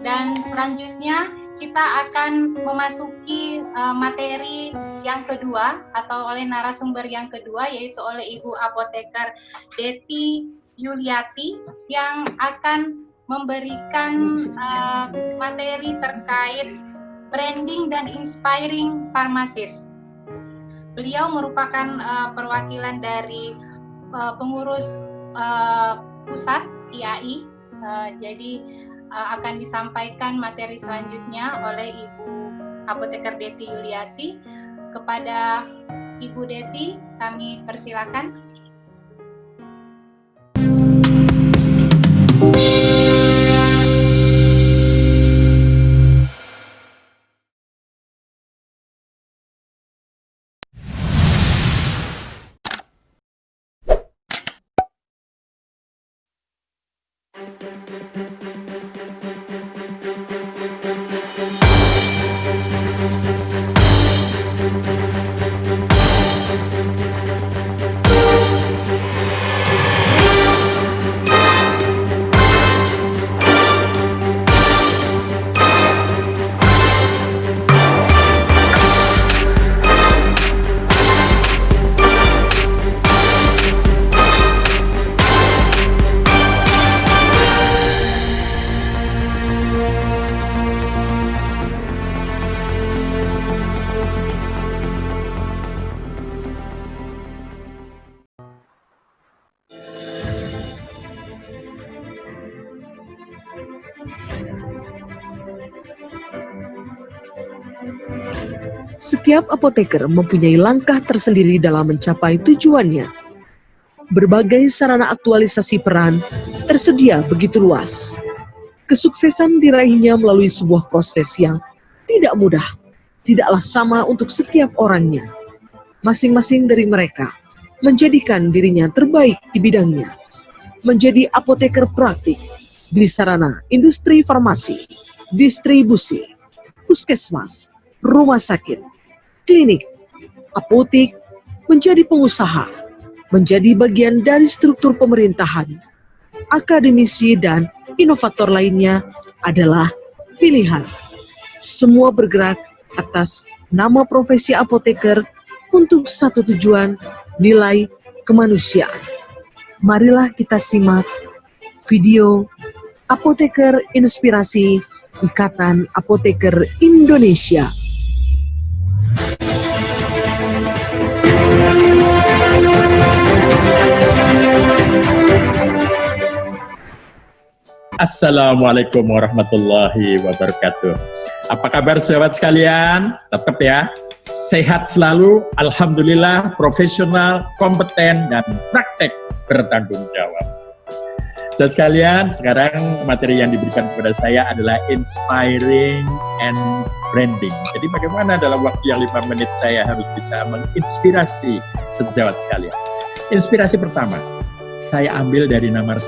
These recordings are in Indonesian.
Dan selanjutnya kita akan memasuki materi yang kedua atau oleh narasumber yang kedua, yaitu oleh Ibu Apoteker Dety Yuliati yang akan memberikan materi terkait branding dan inspiring pharmacist. Beliau merupakan perwakilan dari pengurus pusat IAI, jadi akan disampaikan materi selanjutnya oleh Ibu Apoteker Dety Yuliati. Kepada Ibu Dety, kami persilakan. Setiap apoteker mempunyai langkah tersendiri dalam mencapai tujuannya. Berbagai sarana aktualisasi peran tersedia begitu luas. Kesuksesan diraihnya melalui sebuah proses yang tidak mudah, tidaklah sama untuk setiap orangnya. Masing-masing dari mereka menjadikan dirinya terbaik di bidangnya. Menjadi apoteker praktik di sarana industri farmasi, distribusi, puskesmas, rumah sakit, klinik, apotik, menjadi pengusaha, menjadi bagian dari struktur pemerintahan, akademisi dan inovator lainnya adalah pilihan. Semua bergerak atas nama profesi apoteker untuk satu tujuan, nilai kemanusiaan. Marilah kita simak video Apoteker Inspirasi Ikatan Apoteker Indonesia. Assalamualaikum warahmatullahi wabarakatuh. Apa kabar sahabat sekalian? Tetap ya, sehat selalu, alhamdulillah, profesional, kompeten, dan praktek bertanggung jawab. Sahabat sekalian, sekarang materi yang diberikan kepada saya adalah inspiring and branding. Jadi bagaimana dalam waktu yang 5 menit saya harus bisa menginspirasi sejawat sekalian. Inspirasi pertama, saya ambil dari nama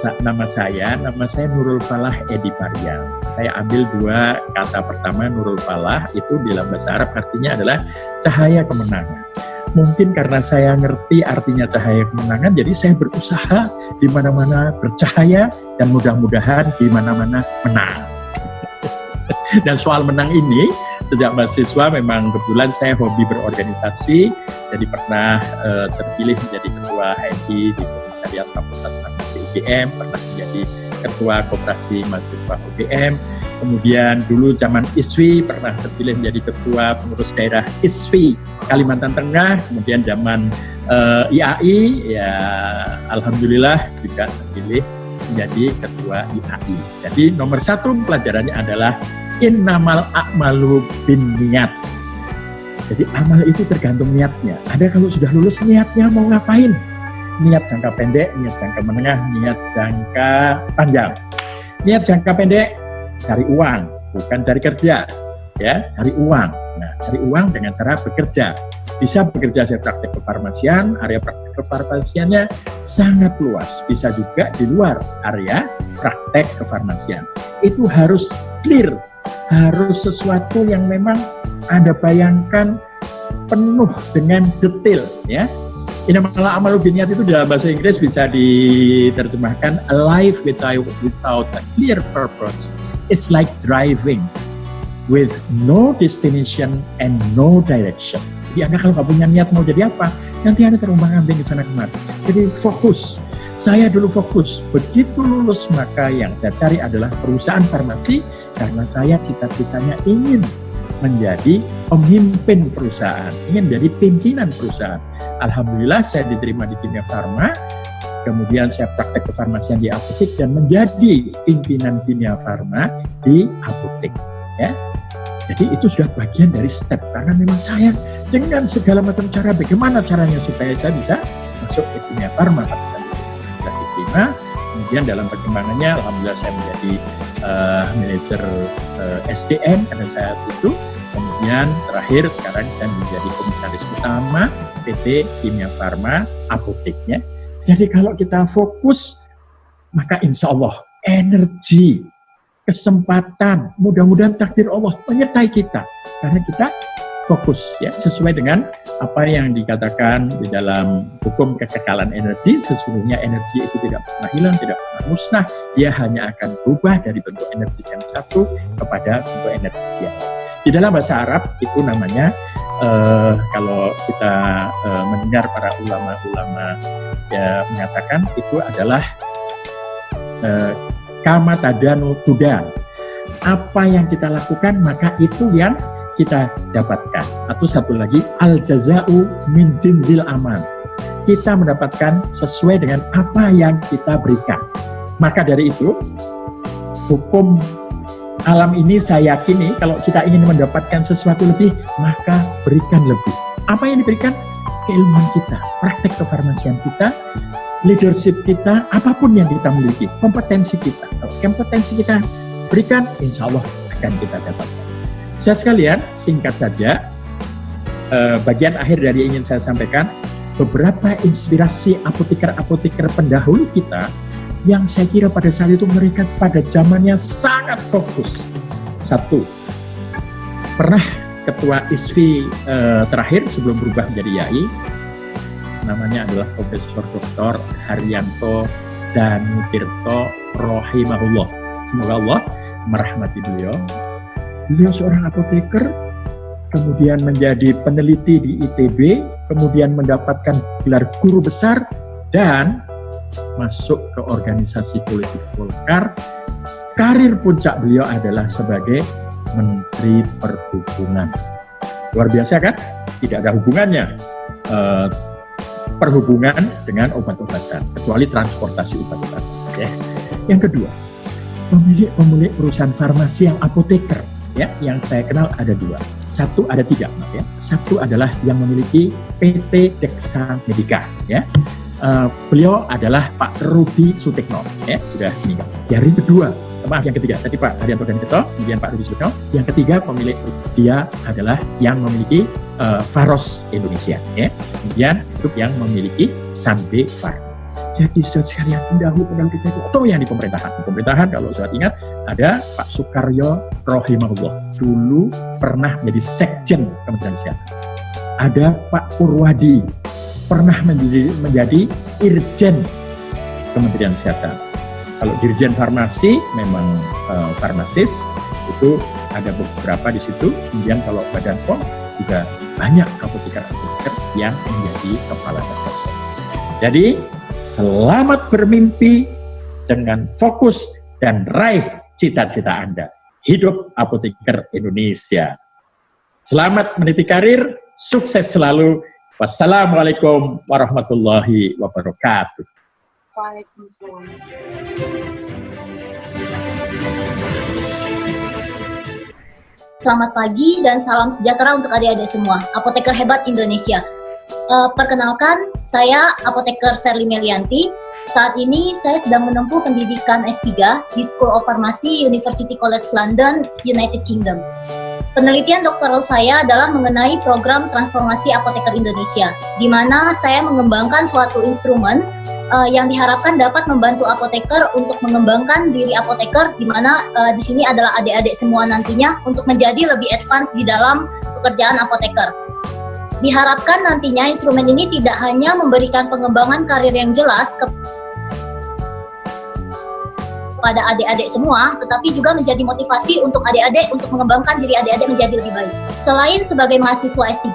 saya Nurul Falah Edi Parial. Saya ambil 2 kata pertama, Nurul Falah, itu dalam bahasa Arab artinya adalah cahaya kemenangan. Mungkin karena saya ngerti artinya cahaya kemenangan, jadi saya berusaha di mana-mana bercahaya dan mudah-mudahan di mana-mana menang. Dan soal menang ini, sejak mahasiswa memang kebetulan saya hobi berorganisasi, jadi pernah terpilih menjadi ketua HMI di Komisariat Fakultas Farmasi UGM, pernah menjadi ketua koperasi mahasiswa UGM, kemudian dulu zaman ISWI pernah terpilih menjadi ketua pengurus daerah ISWI Kalimantan Tengah, kemudian zaman IAI, ya alhamdulillah juga terpilih menjadi ketua IAI. Jadi nomor 1 pelajarannya adalah innamal a'malu binniyat. Jadi amal itu tergantung niatnya. Ada kalau sudah lulus niatnya mau ngapain? Niat jangka pendek, niat jangka menengah, niat jangka panjang. Niat jangka pendek cari uang, bukan cari kerja, ya, cari uang. Nah, cari uang dengan cara bekerja. Bisa bekerja di praktek kefarmasian, area praktek kefarmasiannya sangat luas. Bisa juga di luar area praktek kefarmasian. Itu harus clear, harus sesuatu yang memang Anda bayangkan penuh dengan detail, ya. Innamal a'malu binniyat itu dalam bahasa Inggris bisa diterjemahkan a life without a clear purpose It's like driving with no destination and no direction. Jadi Anda kalau nggak punya niat mau jadi apa, nanti Anda terombang-ambing ke sana kemari. Jadi fokus. Saya dulu fokus. Begitu lulus maka yang saya cari adalah perusahaan farmasi karena saya cita-citanya ingin menjadi pemimpin perusahaan, ingin menjadi pimpinan perusahaan. Alhamdulillah saya diterima di Kimia Farma. Kemudian saya praktek kefarmasian di apotek dan menjadi pimpinan Kimia Farma di apotek. Ya. Jadi itu sudah bagian dari step karena memang saya dengan segala macam cara bagaimana caranya supaya saya bisa masuk ke Kimia Farma pada saat itu. Sudah diterima. Kemudian dalam perkembangannya, alhamdulillah saya menjadi manajer SDM pada saat itu. Kemudian terakhir sekarang saya menjadi komisaris utama PT Kimia Farma apoteknya. Jadi kalau kita fokus, maka insya Allah energi, kesempatan, mudah-mudahan takdir Allah menyertai kita. Karena kita fokus ya sesuai dengan apa yang dikatakan di dalam hukum kekekalan energi. Sesungguhnya energi itu tidak pernah hilang, tidak pernah musnah. Dia hanya akan berubah dari bentuk energi yang satu kepada bentuk energi yang lain. Di dalam bahasa Arab itu namanya kalau kita mendengar para ulama-ulama ya, mengatakan itu adalah kama tadanu tudan. Apa yang kita lakukan maka itu yang kita dapatkan. Atau satu lagi al jazau min jinzil amal. Kita mendapatkan sesuai dengan apa yang kita berikan. Maka dari itu hukum alam ini saya yakini kalau kita ingin mendapatkan sesuatu lebih maka berikan lebih. Apa yang diberikan? Keilmuan kita, praktek kefarmasian kita, leadership kita, apapun yang kita miliki, kompetensi kita. Kalau kompetensi kita berikan, insya Allah akan kita dapatkan. Sahabat sekalian, singkat saja, bagian akhir dari ingin saya sampaikan, beberapa inspirasi apoteker-apoteker pendahulu kita, yang saya kira pada saat itu mereka pada zamannya sangat fokus. Satu, pernah Ketua ISFI terakhir sebelum berubah menjadi YAI, namanya adalah Profesor Dr. Haryanto Danutirto Rohimahullah. Semoga Allah merahmati beliau. Beliau seorang apoteker, kemudian menjadi peneliti di ITB, kemudian mendapatkan gelar guru besar, dan masuk ke organisasi politik Golkar. Karir puncak beliau adalah sebagai Menteri Perhubungan. Luar biasa kan? Tidak ada hubungannya perhubungan dengan obat-obatan, kecuali transportasi obat-obatan. Ya. Yang kedua, pemilik perusahaan farmasi yang apoteker, ya, yang saya kenal ada dua. Satu, ada tiga, ya. Satu adalah yang memiliki PT Dexa Medica, ya. Beliau adalah Pak Rudi Sutikno, ya, sudah meninggal. Yang kedua, yang ketiga, tadi Pak Haryanto Danutirto, kemudian Pak Rudi Sutikno. Yang ketiga, pemilik dia adalah yang memiliki Faros Indonesia, ya. Kemudian itu yang memiliki Sanbe Farm. Jadi sekalian pendahulu kita itu yang di pemerintahan. Di pemerintahan kalau saya ingat ada Pak Sukaryo Rohimahullah, dulu pernah menjadi Sekjen Kementerian Kesehatan. Ada Pak Purwadi, pernah menjadi Irjen Kementerian Kesehatan. Kalau Dirjen Farmasi memang farmasis, itu ada beberapa di situ. Kemudian kalau Badan POM juga banyak apoteker-apoteker yang menjadi kepala badan. Jadi selamat bermimpi dengan fokus dan raih cita-cita Anda. Hidup apoteker Indonesia. Selamat meniti karir, sukses selalu. Wassalamualaikum warahmatullahi wabarakatuh. Waalaikumsalam. Selamat pagi dan salam sejahtera untuk adik-adik semua, apoteker hebat Indonesia. Perkenalkan, saya apoteker Sherly Melianti. Saat ini saya sedang menempuh pendidikan S3 di School of Pharmacy, University College London, United Kingdom. Penelitian doktoral saya adalah mengenai program transformasi apoteker Indonesia, di mana saya mengembangkan suatu instrumen yang diharapkan dapat membantu apoteker untuk mengembangkan diri apoteker, di mana di sini adalah adik-adik semua nantinya untuk menjadi lebih advance di dalam pekerjaan apoteker. Diharapkan nantinya instrumen ini tidak hanya memberikan pengembangan karir yang jelas kepada adik-adik semua, tetapi juga menjadi motivasi untuk adik-adik untuk mengembangkan diri adik-adik menjadi lebih baik. Selain sebagai mahasiswa S3,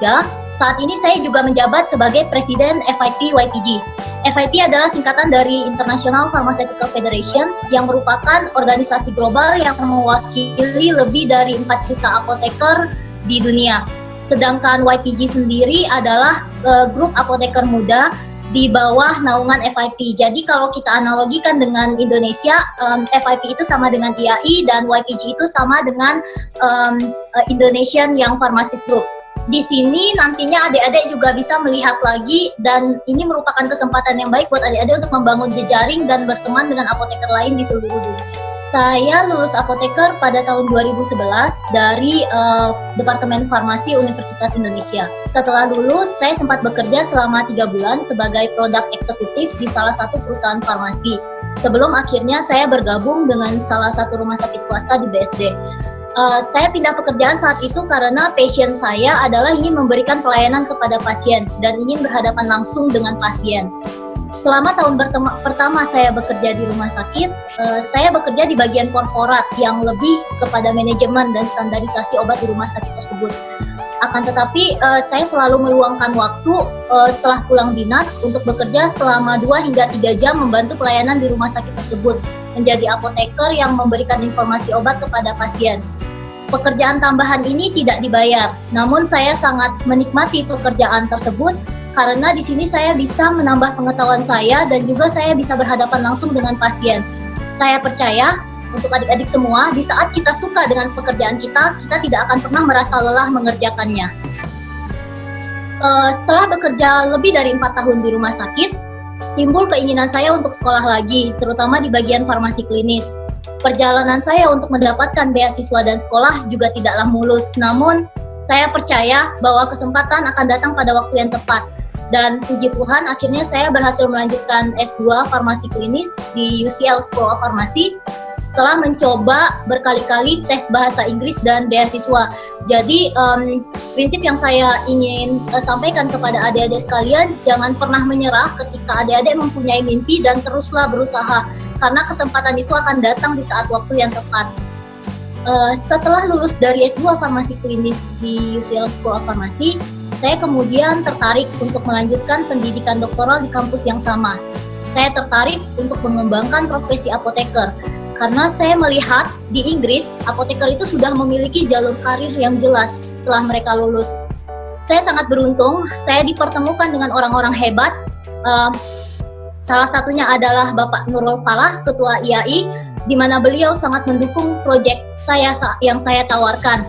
saat ini saya juga menjabat sebagai Presiden FIP YPG. FIP adalah singkatan dari International Pharmaceutical Federation yang merupakan organisasi global yang mewakili lebih dari 4 juta apoteker di dunia. Sedangkan YPG sendiri adalah grup apoteker muda di bawah naungan FIP. Jadi kalau kita analogikan dengan Indonesia, FIP itu sama dengan IAI dan YPG itu sama dengan Indonesian Young Pharmacist Group. Di sini nantinya adik-adik juga bisa melihat lagi dan ini merupakan kesempatan yang baik buat adik-adik untuk membangun jejaring dan berteman dengan apoteker lain di seluruh dunia. Saya lulus apoteker pada tahun 2011 dari Departemen Farmasi Universitas Indonesia. Setelah lulus, saya sempat bekerja selama 3 bulan sebagai produk eksekutif di salah satu perusahaan farmasi. Sebelum akhirnya saya bergabung dengan salah satu rumah sakit swasta di BSD. Saya pindah pekerjaan saat itu karena passion saya adalah ingin memberikan pelayanan kepada pasien dan ingin berhadapan langsung dengan pasien. Selama tahun pertama saya bekerja di rumah sakit, saya bekerja di bagian korporat yang lebih kepada manajemen dan standarisasi obat di rumah sakit tersebut. Akan tetapi, saya selalu meluangkan waktu setelah pulang dinas untuk bekerja selama 2 hingga 3 jam membantu pelayanan di rumah sakit tersebut, menjadi apoteker yang memberikan informasi obat kepada pasien. Pekerjaan tambahan ini tidak dibayar, namun saya sangat menikmati pekerjaan tersebut karena di sini saya bisa menambah pengetahuan saya dan juga saya bisa berhadapan langsung dengan pasien. Saya percaya untuk adik-adik semua, di saat kita suka dengan pekerjaan kita tidak akan pernah merasa lelah mengerjakannya. Setelah bekerja lebih dari 4 tahun di rumah sakit, timbul keinginan saya untuk sekolah lagi, terutama di bagian farmasi klinis. Perjalanan saya untuk mendapatkan beasiswa dan sekolah juga tidaklah mulus, namun saya percaya bahwa kesempatan akan datang pada waktu yang tepat. Dan puji Tuhan, akhirnya saya berhasil melanjutkan S2 farmasi klinis di UCL School of Pharmacy setelah mencoba berkali-kali tes bahasa Inggris dan beasiswa. Jadi prinsip yang saya ingin sampaikan kepada adik-adik sekalian, jangan pernah menyerah ketika adik-adik mempunyai mimpi dan teruslah berusaha, karena kesempatan itu akan datang di saat waktu yang tepat. Setelah lulus dari S2 farmasi klinis di UCL School of Pharmacy, saya kemudian tertarik untuk melanjutkan pendidikan doktoral di kampus yang sama. Saya tertarik untuk mengembangkan profesi apoteker, karena saya melihat di Inggris, apoteker itu sudah memiliki jalur karir yang jelas setelah mereka lulus. Saya sangat beruntung, saya dipertemukan dengan orang-orang hebat. Salah satunya adalah Bapak Nurul Falah, Ketua IAI, di mana beliau sangat mendukung proyek saya yang saya tawarkan.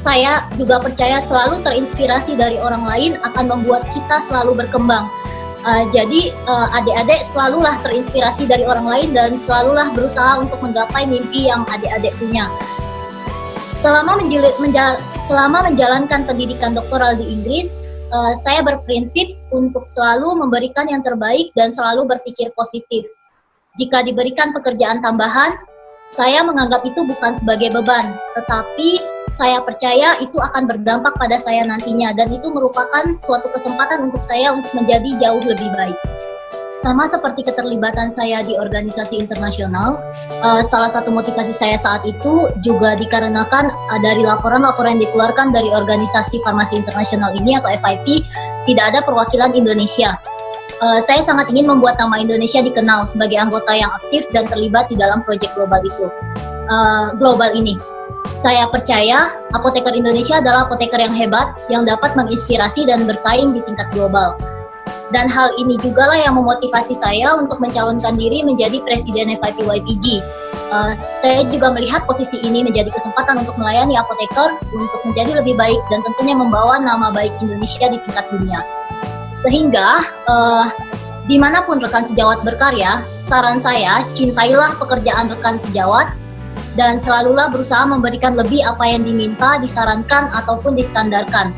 Saya juga percaya selalu terinspirasi dari orang lain akan membuat kita selalu berkembang. Jadi adik-adik selalulah terinspirasi dari orang lain dan selalulah berusaha untuk menggapai mimpi yang adik-adik punya. Selama menjalankan pendidikan doktoral di Inggris, saya berprinsip untuk selalu memberikan yang terbaik dan selalu berpikir positif. Jika diberikan pekerjaan tambahan, saya menganggap itu bukan sebagai beban, tetapi saya percaya itu akan berdampak pada saya nantinya, dan itu merupakan suatu kesempatan untuk saya untuk menjadi jauh lebih baik. Sama seperti keterlibatan saya di organisasi internasional, salah satu motivasi saya saat itu juga dikarenakan dari laporan-laporan yang dikeluarkan dari organisasi farmasi internasional ini atau FIP, tidak ada perwakilan Indonesia. Saya sangat ingin membuat nama Indonesia dikenal sebagai anggota yang aktif dan terlibat di dalam proyek global ini. Saya percaya apoteker Indonesia adalah apoteker yang hebat yang dapat menginspirasi dan bersaing di tingkat global. Dan hal ini juga lah yang memotivasi saya untuk mencalonkan diri menjadi Presiden FIP YPG. Saya juga melihat posisi ini menjadi kesempatan untuk melayani apoteker untuk menjadi lebih baik dan tentunya membawa nama baik Indonesia di tingkat dunia. Sehingga dimanapun rekan sejawat berkarya, saran saya cintailah pekerjaan rekan sejawat dan selalulah berusaha memberikan lebih apa yang diminta, disarankan, ataupun distandarkan.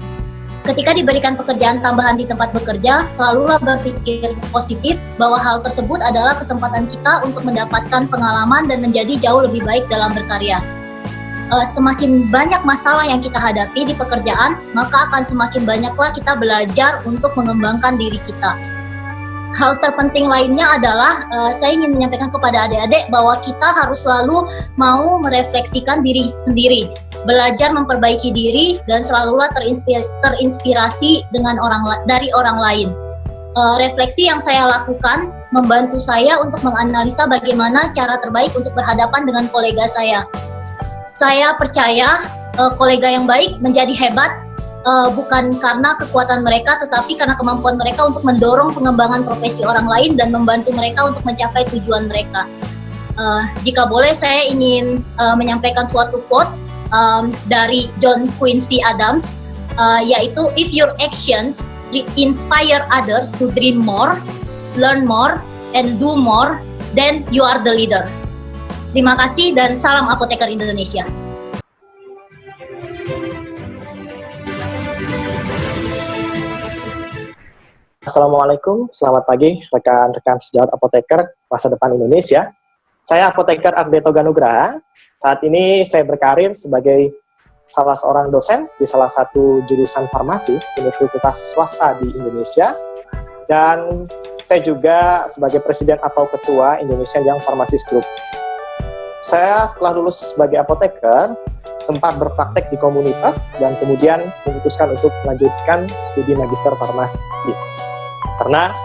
Ketika diberikan pekerjaan tambahan di tempat bekerja, selalulah berpikir positif bahwa hal tersebut adalah kesempatan kita untuk mendapatkan pengalaman dan menjadi jauh lebih baik dalam berkarya. Semakin banyak masalah yang kita hadapi di pekerjaan, maka akan semakin banyaklah kita belajar untuk mengembangkan diri kita. hal terpenting lainnya adalah saya ingin menyampaikan kepada adik-adik bahwa kita harus selalu mau merefleksikan diri sendiri, belajar memperbaiki diri dan selalulah terinspirasi dari orang lain. Refleksi yang saya lakukan membantu saya untuk menganalisa bagaimana cara terbaik untuk berhadapan dengan kolega saya. Saya percaya kolega yang baik menjadi hebat bukan karena kekuatan mereka, tetapi karena kemampuan mereka untuk mendorong pengembangan profesi orang lain dan membantu mereka untuk mencapai tujuan mereka. Jika boleh, saya ingin menyampaikan suatu quote dari John Quincy Adams, yaitu "If your actions inspire others to dream more, learn more, and do more, then you are the leader." Terima kasih dan salam Apoteker Indonesia. Assalamualaikum, selamat pagi rekan-rekan sejawat apoteker masa depan Indonesia. Saya Apoteker Ardeto Ganugraha. Saat ini saya berkarir sebagai salah seorang dosen di salah satu jurusan farmasi universitas swasta di Indonesia. Dan saya juga sebagai presiden atau ketua Indonesian Young Pharmacist Group. Saya setelah lulus sebagai apoteker, sempat berpraktek di komunitas dan kemudian memutuskan untuk melanjutkan studi magister farmasi. Karena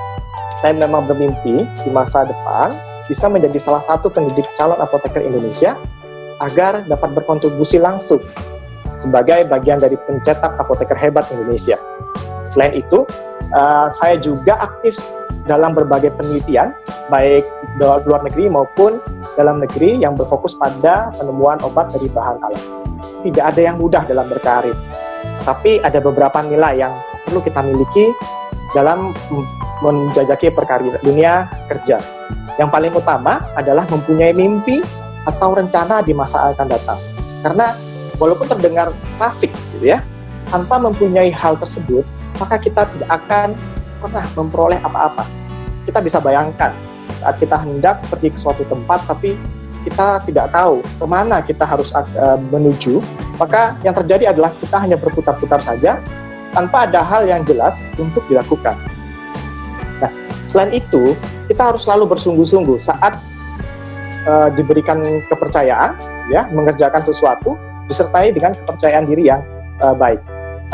saya memang bermimpi di masa depan bisa menjadi salah satu pendidik calon apoteker Indonesia agar dapat berkontribusi langsung sebagai bagian dari pencetak apoteker hebat Indonesia. Selain itu, saya juga aktif dalam berbagai penelitian, baik di luar negeri maupun dalam negeri yang berfokus pada penemuan obat dari bahan alam. Tidak ada yang mudah dalam berkarir, tapi ada beberapa nilai yang perlu kita miliki dalam menjajaki perkarir dunia kerja. Yang paling utama adalah mempunyai mimpi atau rencana di masa akan datang. Karena walaupun terdengar klasik gitu ya, tanpa mempunyai hal tersebut, maka kita tidak akan pernah memperoleh apa-apa. Kita bisa bayangkan saat kita hendak pergi ke suatu tempat tapi kita tidak tahu kemana kita harus menuju, maka yang terjadi adalah kita hanya berputar-putar saja tanpa ada hal yang jelas untuk dilakukan. Nah, selain itu, kita harus selalu bersungguh-sungguh saat diberikan kepercayaan, ya, mengerjakan sesuatu, disertai dengan kepercayaan diri yang baik.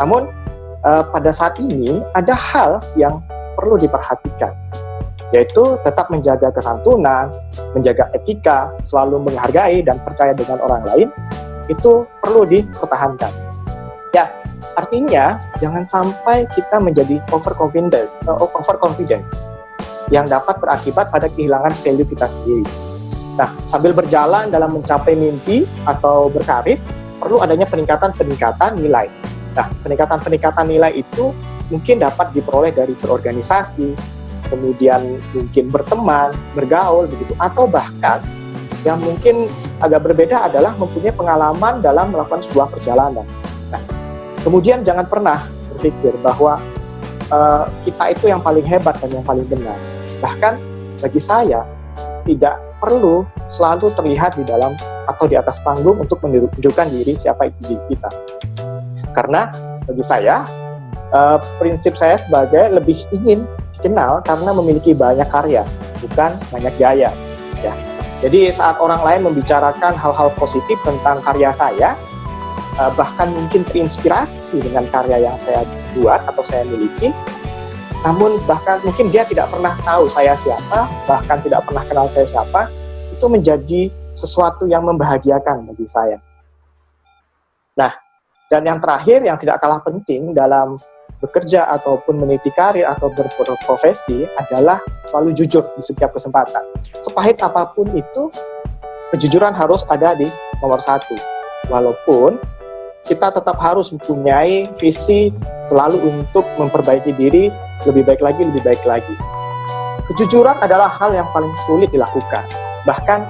Namun, pada saat ini ada hal yang perlu diperhatikan, yaitu tetap menjaga kesantunan, menjaga etika, selalu menghargai dan percaya dengan orang lain, itu perlu dipertahankan. Ya, artinya jangan sampai kita menjadi overconfidence yang dapat berakibat pada kehilangan value kita sendiri. Nah, sambil berjalan dalam mencapai mimpi atau berkarir, perlu adanya peningkatan nilai. Nah, peningkatan nilai itu mungkin dapat diperoleh dari berorganisasi, kemudian mungkin berteman, bergaul, begitu, atau bahkan yang mungkin agak berbeda adalah mempunyai pengalaman dalam melakukan sebuah perjalanan. Nah, kemudian jangan pernah berpikir bahwa kita itu yang paling hebat dan yang paling benar. Bahkan bagi saya tidak perlu selalu terlihat di dalam atau di atas panggung untuk menunjukkan diri siapa itu diri kita. Karena bagi saya prinsip saya sebagai lebih ingin dikenal karena memiliki banyak karya, bukan banyak gaya. Ya. Jadi saat orang lain membicarakan hal-hal positif tentang karya saya, bahkan mungkin terinspirasi dengan karya yang saya buat atau saya miliki, namun bahkan mungkin dia tidak pernah tahu saya siapa, bahkan tidak pernah kenal saya siapa, itu menjadi sesuatu yang membahagiakan bagi saya. Nah, dan yang terakhir yang tidak kalah penting dalam bekerja ataupun meniti karir atau berprofesi adalah selalu jujur di setiap kesempatan. Sepahit apapun itu, kejujuran harus ada di nomor satu. Walaupun kita tetap harus mempunyai visi selalu untuk memperbaiki diri lebih baik lagi. Kejujuran adalah hal yang paling sulit dilakukan. Bahkan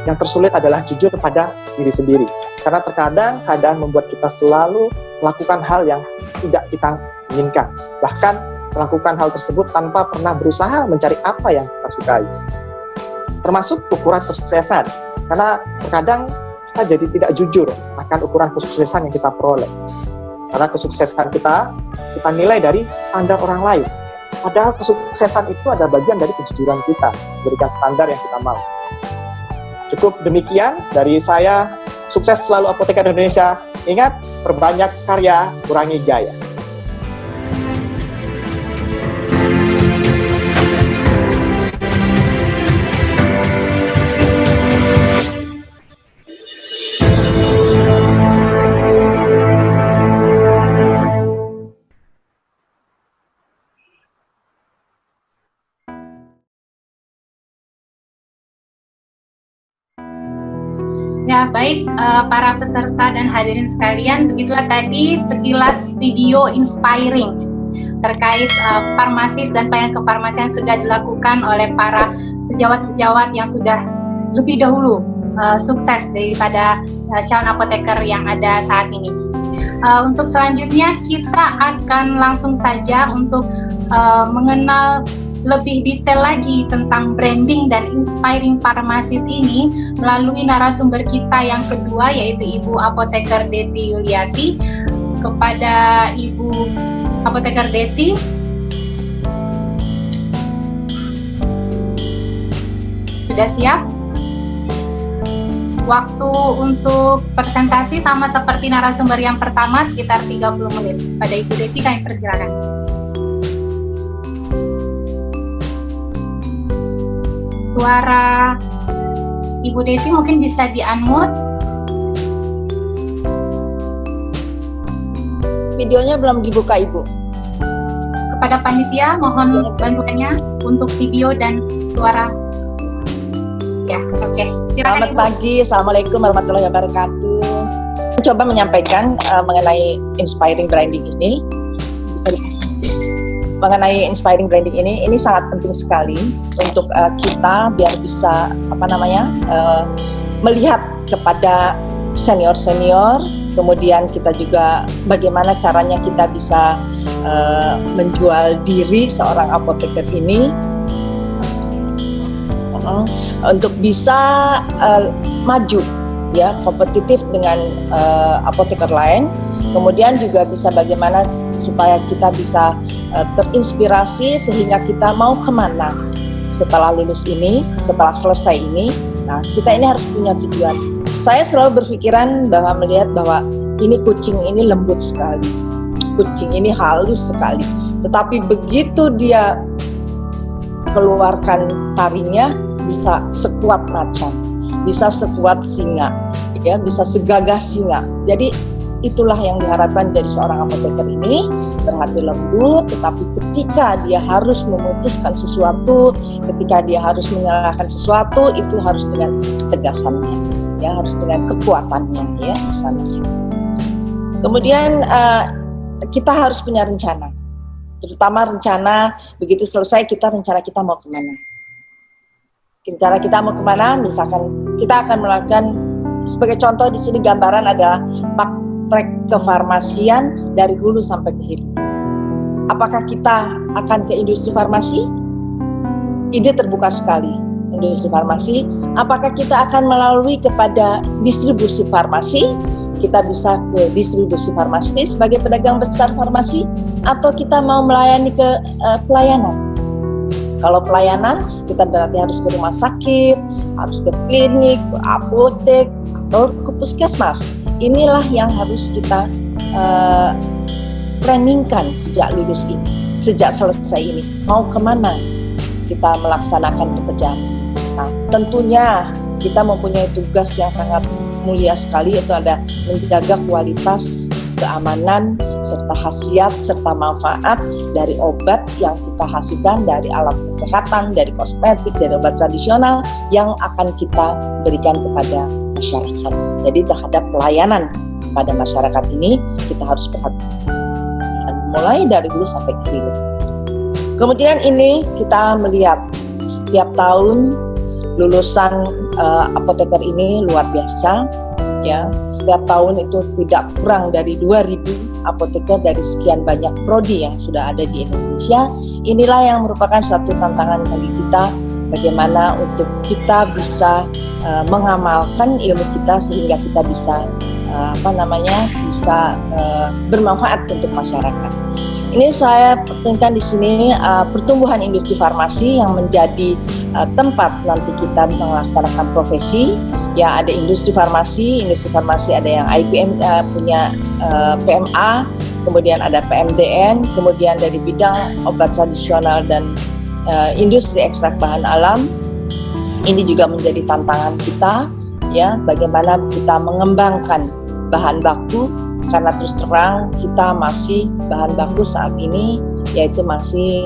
yang tersulit adalah jujur pada diri sendiri. Karena terkadang keadaan membuat kita selalu melakukan hal yang tidak kita inginkan. Bahkan melakukan hal tersebut tanpa pernah berusaha mencari apa yang kita sukai. Termasuk ukuran kesuksesan. Karena terkadang kita jadi tidak jujur akan ukuran kesuksesan yang kita peroleh. Karena kesuksesan kita nilai dari standar orang lain. Padahal kesuksesan itu ada bagian dari kejujuran kita, berikan standar yang kita mau. Cukup demikian dari saya. Sukses selalu Apoteker Indonesia. Ingat, perbanyak karya, kurangi gaya. Ya, baik para peserta dan hadirin sekalian, begitulah tadi sekilas video inspiring terkait farmasis dan pelayanan kefarmasian yang sudah dilakukan oleh para sejawat-sejawat yang sudah lebih dahulu sukses daripada calon apoteker yang ada saat ini. Untuk selanjutnya kita akan langsung saja untuk mengenal lebih detail lagi tentang branding dan inspiring farmasis ini melalui narasumber kita yang kedua, yaitu Ibu Apoteker Dety Yuliati. Kepada Ibu Apoteker Dety, sudah siap? Waktu untuk presentasi sama seperti narasumber yang pertama, sekitar 30 menit. Pada Ibu Dety kami persilakan. Suara Ibu Dety mungkin bisa di-unmute. Videonya belum dibuka, Ibu. Kepada panitia mohon bantuannya untuk video dan suara. Ya, oke. Silakan, Selamat Ibu. pagi, Assalamualaikum warahmatullahi wabarakatuh. Coba menyampaikan mengenai inspiring branding ini. Bisa dipasang. Mengenai inspiring branding ini sangat penting sekali untuk kita biar bisa melihat kepada senior-senior, kemudian kita juga bagaimana caranya kita bisa menjual diri seorang apoteker ini untuk bisa maju ya, kompetitif dengan apoteker lain. Kemudian juga bisa bagaimana supaya kita bisa terinspirasi sehingga kita mau kemana setelah lulus ini, setelah selesai ini. Nah, kita ini harus punya tujuan. Saya selalu berpikiran melihat bahwa ini kucing ini lembut sekali, kucing ini halus sekali. Tetapi begitu dia keluarkan taringnya, bisa sekuat macan, bisa sekuat singa, ya, bisa segagah singa. Jadi itulah yang diharapkan dari seorang apoteker ini, berhati lembut, tetapi ketika dia harus memutuskan sesuatu, ketika dia harus menyalahkan sesuatu, itu harus dengan ketegasannya, ya, harus dengan kekuatannya, ya, misalnya. Kemudian kita harus punya rencana, terutama rencana begitu selesai rencana kita mau kemana. Rencana kita mau kemana, misalkan kita akan melakukan, sebagai contoh di sini gambaran adalah praktek kefarmasian dari hulu sampai ke hilir. Apakah kita akan ke industri farmasi? Ide terbuka sekali, industri farmasi. Apakah kita akan melalui kepada distribusi farmasi? Kita bisa ke distribusi farmasi sebagai pedagang besar farmasi, atau kita mau melayani ke pelayanan. Kalau pelayanan, kita berarti harus ke rumah sakit, harus ke klinik, ke apotek, atau ke puskesmas. Inilah yang harus kita trainingkan sejak lulus ini, sejak selesai ini. Mau kemana kita melaksanakan pekerjaan? Nah, tentunya kita mempunyai tugas yang sangat mulia sekali, yaitu ada menjaga kualitas, keamanan, serta khasiat, serta manfaat dari obat yang kita hasilkan, dari alat kesehatan, dari kosmetik, dari obat tradisional yang akan kita berikan kepada masyarakat. Jadi terhadap pelayanan kepada masyarakat ini kita harus perhatikan mulai dari hulu sampai ke hilir. Kemudian ini kita melihat setiap tahun lulusan apoteker ini luar biasa, ya. Setiap tahun itu tidak kurang dari 2.000 apoteker dari sekian banyak prodi yang sudah ada di Indonesia. Inilah yang merupakan suatu tantangan bagi kita, bagaimana untuk kita bisa mengamalkan ilmu kita sehingga kita bisa bisa bermanfaat untuk masyarakat. Ini saya pentingkan di sini pertumbuhan industri farmasi yang menjadi tempat nanti kita melaksanakan profesi. Ya, ada industri farmasi ada yang IPM punya PMA, kemudian ada PMDN, kemudian dari bidang obat tradisional dan industri ekstrak bahan alam. Ini juga menjadi tantangan kita, ya, bagaimana kita mengembangkan bahan baku, karena terus terang kita masih bahan baku saat ini yaitu masih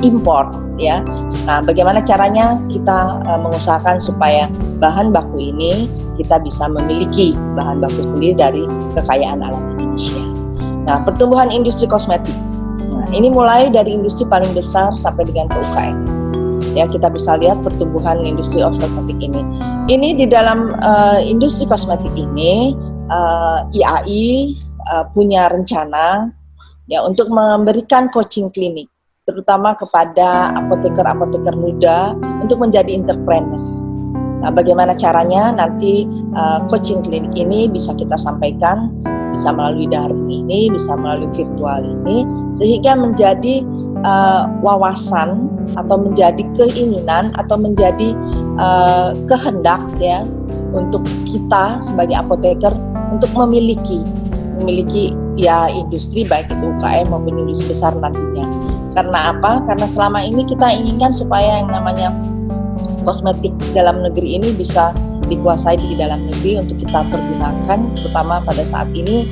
impor, ya. Nah, bagaimana caranya kita mengusahakan supaya bahan baku ini kita bisa memiliki bahan baku sendiri dari kekayaan alam Indonesia. Nah, pertumbuhan industri kosmetik. Nah, ini mulai dari industri paling besar sampai dengan ke UKM. Ya, kita bisa lihat pertumbuhan industri kosmetik ini. Ini di dalam industri kosmetik ini IAI punya rencana ya untuk memberikan coaching klinik, terutama kepada apoteker-apoteker muda untuk menjadi entrepreneur. Nah, bagaimana caranya nanti coaching klinik ini bisa kita sampaikan, bisa melalui daring ini, bisa melalui virtual ini, sehingga menjadi wawasan atau menjadi keinginan atau menjadi kehendak, ya, untuk kita sebagai apoteker untuk memiliki ya industri, baik itu UKM maupun industri besar nantinya. Karena apa? Karena selama ini kita inginkan supaya yang namanya kosmetik dalam negeri ini bisa dikuasai di dalam negeri untuk kita pergunakan, terutama pada saat ini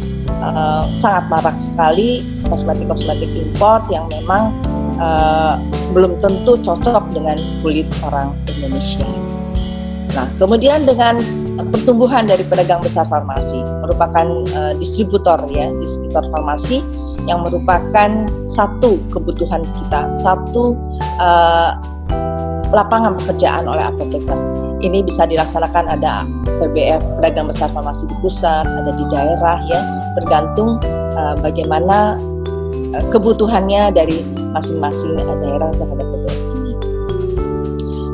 sangat marak sekali kosmetik import yang memang belum tentu cocok dengan kulit orang Indonesia. Nah, kemudian dengan pertumbuhan dari pedagang besar farmasi merupakan distributor farmasi yang merupakan satu kebutuhan kita, satu lapangan pekerjaan oleh apoteker. Ini bisa dilaksanakan, ada PBF, pedagang besar farmasi di pusat, ada di daerah, ya, bergantung bagaimana kebutuhannya dari masing-masing daerah terhadap PBF ini.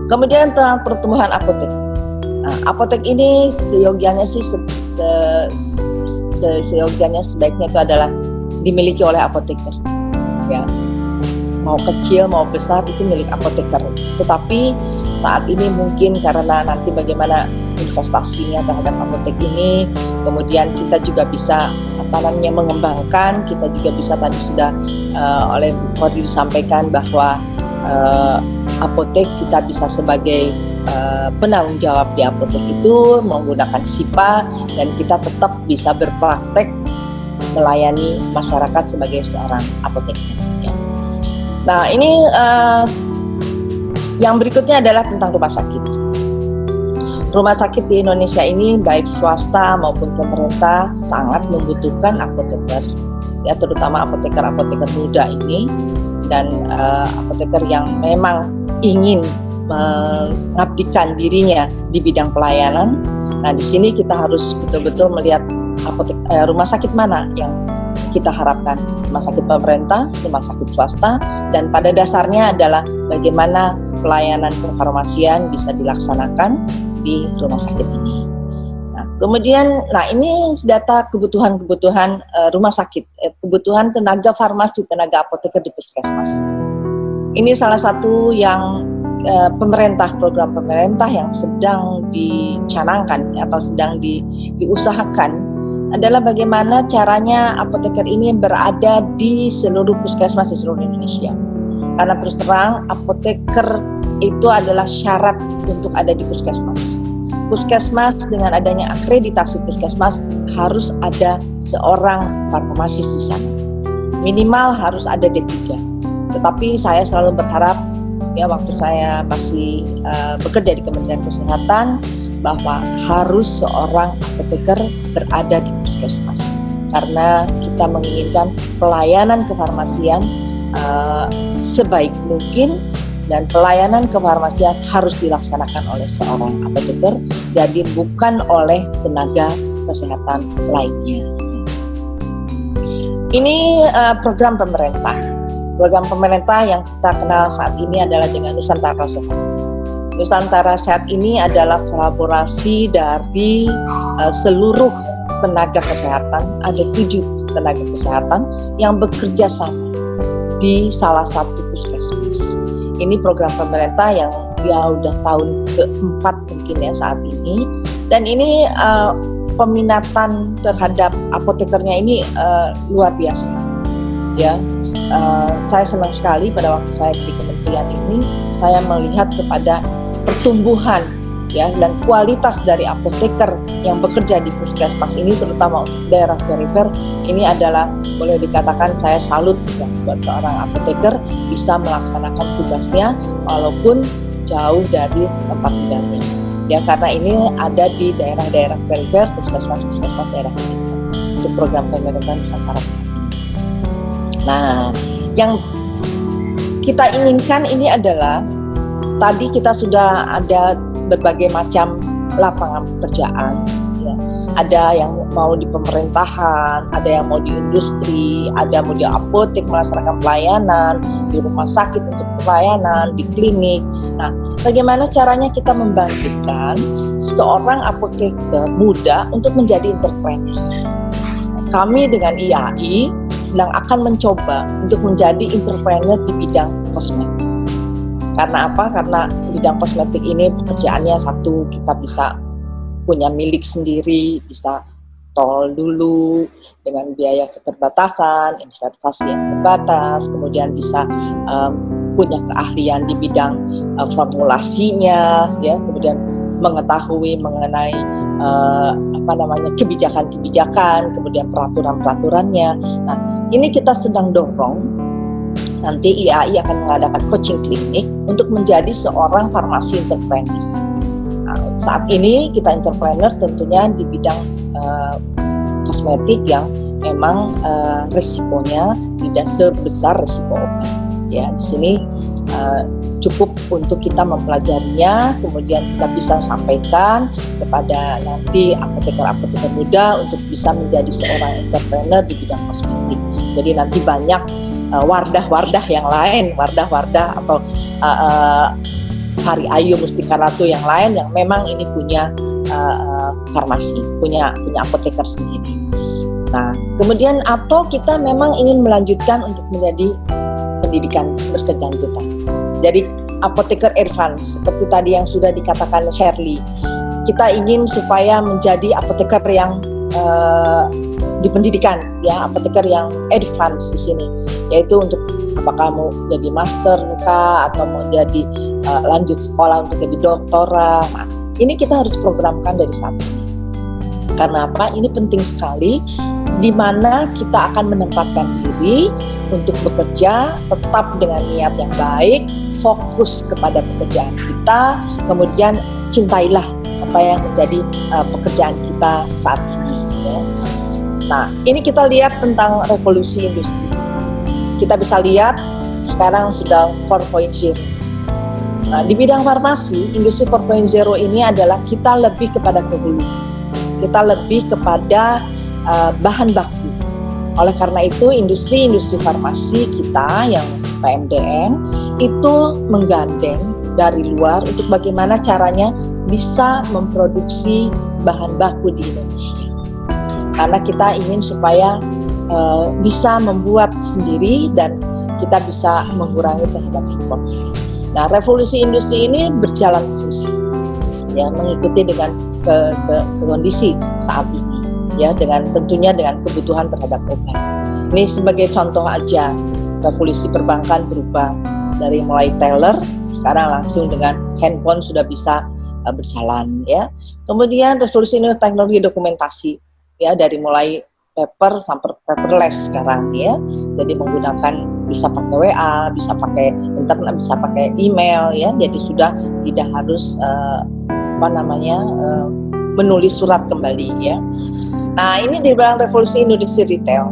Kemudian tentang pertumbuhan apotek. Nah, apotek ini seyogianya sih seyogianya sebaiknya itu adalah dimiliki oleh apoteker, ya, mau kecil mau besar itu milik apoteker. Tetapi saat ini mungkin karena nanti bagaimana investasinya terhadap apotek ini, kemudian kita juga bisa mengembangkan, kita juga bisa, tadi sudah oleh Bu Kordi disampaikan bahwa apotek kita bisa sebagai penanggung jawab di apotek itu menggunakan SIPA, dan kita tetap bisa berpraktek melayani masyarakat sebagai seorang apoteker, ya. Nah, ini yang berikutnya adalah tentang rumah sakit. Rumah sakit di Indonesia ini baik swasta maupun pemerintah sangat membutuhkan apoteker, ya, terutama apoteker-apoteker muda ini, dan apoteker yang memang ingin mengabdikan dirinya di bidang pelayanan. Nah, di sini kita harus betul-betul melihat rumah sakit mana yang kita harapkan, rumah sakit pemerintah, rumah sakit swasta, dan pada dasarnya adalah bagaimana pelayanan kefarmasian bisa dilaksanakan di rumah sakit ini. Nah, kemudian, ini data kebutuhan rumah sakit, kebutuhan tenaga farmasi, tenaga apoteker di puskesmas. Ini salah satu yang program pemerintah yang sedang dicanangkan atau sedang diusahakan adalah bagaimana caranya apoteker ini berada di seluruh puskesmas di seluruh Indonesia. Karena terus terang apoteker itu adalah syarat untuk ada di puskesmas. Puskesmas dengan adanya akreditasi puskesmas harus ada seorang farmasis di sana. Minimal harus ada D3. Tetapi saya selalu berharap, ya, waktu saya masih bekerja di Kementerian Kesehatan, bahwa harus seorang apoteker berada di puskesmas, karena kita menginginkan pelayanan kefarmasian sebaik mungkin, dan pelayanan kefarmasian harus dilaksanakan oleh seorang apoteker, jadi bukan oleh tenaga kesehatan lainnya. Ini program pemerintah. Program pemerintah yang kita kenal saat ini adalah dengan Nusantara Sehat. Nusantara Sehat ini adalah kolaborasi dari seluruh tenaga kesehatan. Ada 7 tenaga kesehatan yang bekerja sama di salah satu puskesmas. Ini program pemerintah yang udah tahun keempat mungkin ya saat ini, dan ini peminatan terhadap apotekernya ini luar biasa. Ya, saya senang sekali pada waktu saya di kementerian ini, saya melihat kepada pertumbuhan ya dan kualitas dari apoteker yang bekerja di puskesmas ini, terutama daerah perifer. Ini adalah, boleh dikatakan saya salut ya, buat seorang apoteker bisa melaksanakan tugasnya walaupun jauh dari tempat tinggalnya. Ya, karena ini ada di daerah-daerah perifer, puskesmas daerah perifer untuk program pemerintah Nusantara saat ini. Nah, yang kita inginkan ini adalah, tadi kita sudah ada berbagai macam lapangan pekerjaan. Ya. Ada yang mau di pemerintahan, ada yang mau di industri, ada mau di apotek melaksanakan pelayanan, di rumah sakit untuk pelayanan, di klinik. Nah, bagaimana caranya kita membangkitkan seorang apoteker muda untuk menjadi entrepreneur? Kami dengan IAI sedang akan mencoba untuk menjadi entrepreneur di bidang kosmetik. Karena apa? Karena bidang kosmetik ini pekerjaannya satu, kita bisa punya milik sendiri, bisa tol dulu dengan biaya keterbatasan, investasi yang terbatas, kemudian bisa punya keahlian di bidang formulasinya, ya, kemudian mengetahui mengenai kebijakan-kebijakan, kemudian peraturan-peraturannya. Nah, ini kita sedang dorong. Nanti IAI akan mengadakan coaching klinik untuk menjadi seorang farmasi entrepreneur. Nah, saat ini kita entrepreneur tentunya di bidang kosmetik yang memang resikonya tidak sebesar resiko obat. Ya, di sini cukup untuk kita mempelajarinya, kemudian kita bisa sampaikan kepada nanti apoteker-apoteker muda untuk bisa menjadi seorang entrepreneur di bidang kosmetik. Jadi nanti banyak wardah-wardah yang lain, wardah-wardah atau Sari Ayu, Mustika Ratu yang lain yang memang ini punya farmasi, punya apoteker sendiri. Nah, kemudian atau kita memang ingin melanjutkan untuk menjadi pendidikan berkelanjutan. Jadi apoteker advance seperti tadi yang sudah dikatakan Shirley, kita ingin supaya menjadi apoteker yang di pendidikan, ya, apoteker yang advance di sini, yaitu untuk apakah mau jadi master kah atau mau jadi lanjut sekolah untuk jadi doktoral. Nah, ini kita harus programkan dari saat ini. Karena apa? Ini penting sekali, di mana kita akan menempatkan diri untuk bekerja tetap dengan niat yang baik, fokus kepada pekerjaan kita, kemudian cintailah apa yang menjadi pekerjaan kita saat ini. Ya. Nah, ini kita lihat tentang revolusi industri. Kita bisa lihat sekarang sudah 4.0. Nah, di bidang farmasi, industri 4.0 ini adalah kita lebih kepada kehulu. Kita lebih kepada bahan baku. Oleh karena itu, industri farmasi kita yang PMDN itu menggandeng dari luar untuk bagaimana caranya bisa memproduksi bahan baku di Indonesia. Karena kita ingin supaya bisa membuat sendiri dan kita bisa mengurangi terhadap impor. Nah, revolusi industri ini berjalan terus, ya, mengikuti dengan kondisi saat ini, ya, dengan tentunya dengan kebutuhan terhadap obat. Ini sebagai contoh aja, revolusi perbankan berubah dari mulai teller, sekarang langsung dengan handphone sudah bisa berjalan, ya. Kemudian revolusi teknologi dokumentasi, ya, dari mulai paper sampai paperless sekarang, ya. Jadi menggunakan bisa pakai WA, bisa pakai internet, bisa pakai email, ya. Jadi sudah tidak harus menulis surat kembali, ya. Nah, ini di bidang revolusi industri retail.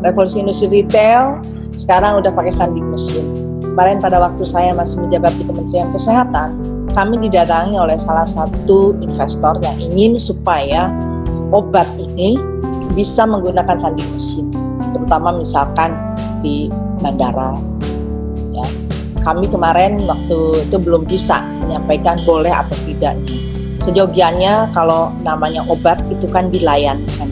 Revolusi industri retail sekarang udah pakai vending machine. Kemarin pada waktu saya masih menjabat di Kementerian Kesehatan, kami didatangi oleh salah satu investor yang ingin supaya obat ini bisa menggunakan vending machine, terutama misalkan di bandara. Ya. Kami kemarin waktu itu belum bisa menyampaikan boleh atau tidaknya. Sejogianya kalau namanya obat itu kan dilayankan,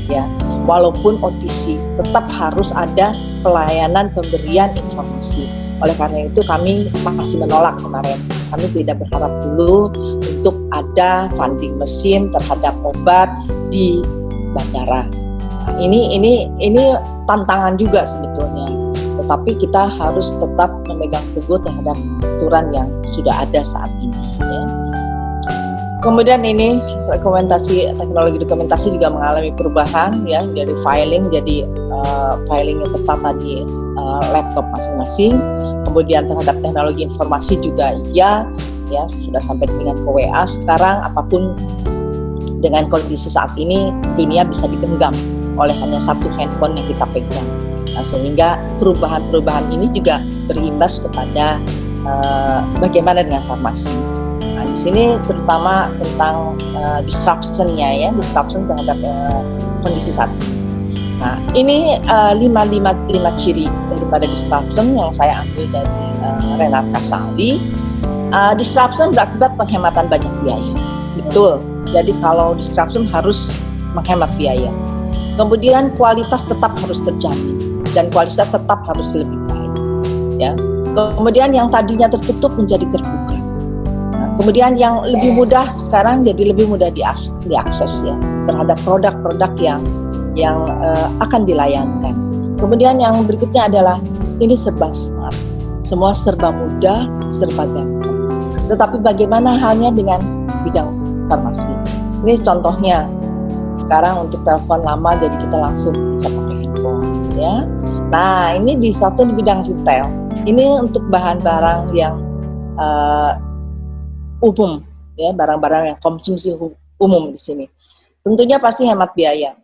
ya. walaupun OTC, tetap harus ada pelayanan pemberian informasi. Oleh karena itu kami masih menolak kemarin. Kami tidak berharap dulu untuk ada vending mesin terhadap obat di bandara. Nah, ini tantangan juga sebetulnya. Tetapi kita harus tetap memegang teguh terhadap aturan yang sudah ada saat ini. Ya. Kemudian ini teknologi dokumentasi juga mengalami perubahan ya, dari filing jadi filing yang tertata di laptop masing-masing. Kemudian terhadap teknologi informasi juga ya sudah sampai dengan ke WA sekarang. Apapun dengan kondisi saat ini, dunia bisa digenggam oleh hanya satu handphone yang kita pegang. Nah, sehingga perubahan-perubahan ini juga berimbas kepada bagaimana dengan farmasi. Nah, di sini terutama tentang disruption-nya disruption terhadap kondisi saat ini. Nah, ini 5 ciri daripada disruption yang saya ambil dari Renat Kasali. Disruption berakibat penghematan banyak biaya. Betul. Jadi kalau disruption harus menghemat biaya. Kemudian kualitas tetap harus terjamin dan kualitas tetap harus lebih baik. Ya. Kemudian yang tadinya tertutup menjadi terbuka. Nah, kemudian yang lebih mudah sekarang jadi lebih mudah diakses ya terhadap produk-produk yang akan dilayankan. Kemudian yang berikutnya adalah ini serba smart. Semua serba mudah, serba gampang. Tetapi bagaimana halnya dengan bidang farmasi? Ini contohnya. Sekarang untuk telepon lama jadi kita langsung bisa pakai handphone ya. Nah, ini di bidang retail. Ini untuk bahan-barang yang umum ya, barang-barang yang konsumsi umum di sini. Tentunya pasti hemat biaya.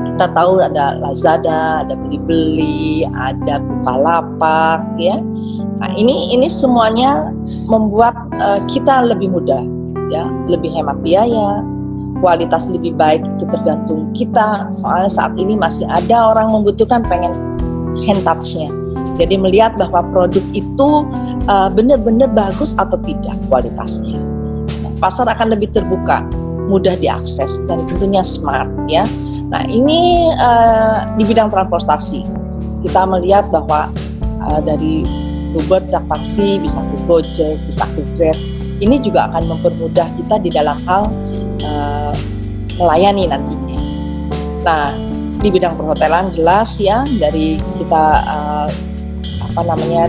Kita tahu ada Lazada, ada Blibli, ada Bukalapak ya. Nah, ini semuanya membuat kita lebih mudah ya, lebih hemat biaya. Kualitas lebih baik itu tergantung kita. Soalnya saat ini masih ada orang membutuhkan pengen hand touch-nya. Jadi melihat bahwa produk itu benar-benar bagus atau tidak kualitasnya. Pasar akan lebih terbuka, mudah diakses dan tentunya smart ya. Nah, ini di bidang transportasi kita melihat bahwa dari Uber, taksi bisa ke Gojek, bisa ke Grab. Ini juga akan mempermudah kita di dalam hal melayani nantinya. Nah, di bidang perhotelan jelas ya, dari kita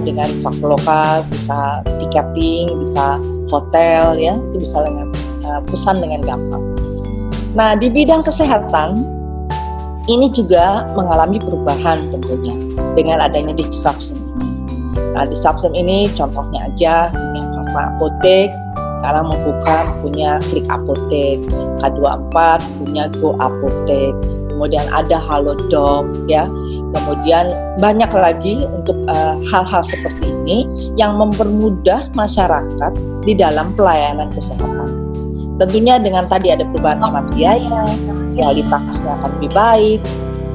dengan Traveloka bisa tiketing, bisa hotel ya, itu bisa dengan pesan dengan gampang. Nah, di bidang kesehatan ini juga mengalami perubahan tentunya dengan adanya disruption ini. Nah, disruption ini contohnya aja yang apotek sekarang punya Klik Apotek, K24 punya Go Apotek, kemudian ada Halodoc ya, kemudian banyak lagi untuk hal-hal seperti ini yang mempermudah masyarakat di dalam pelayanan kesehatan. Tentunya dengan tadi ada perubahan hemat biaya, kualitasnya akan lebih baik,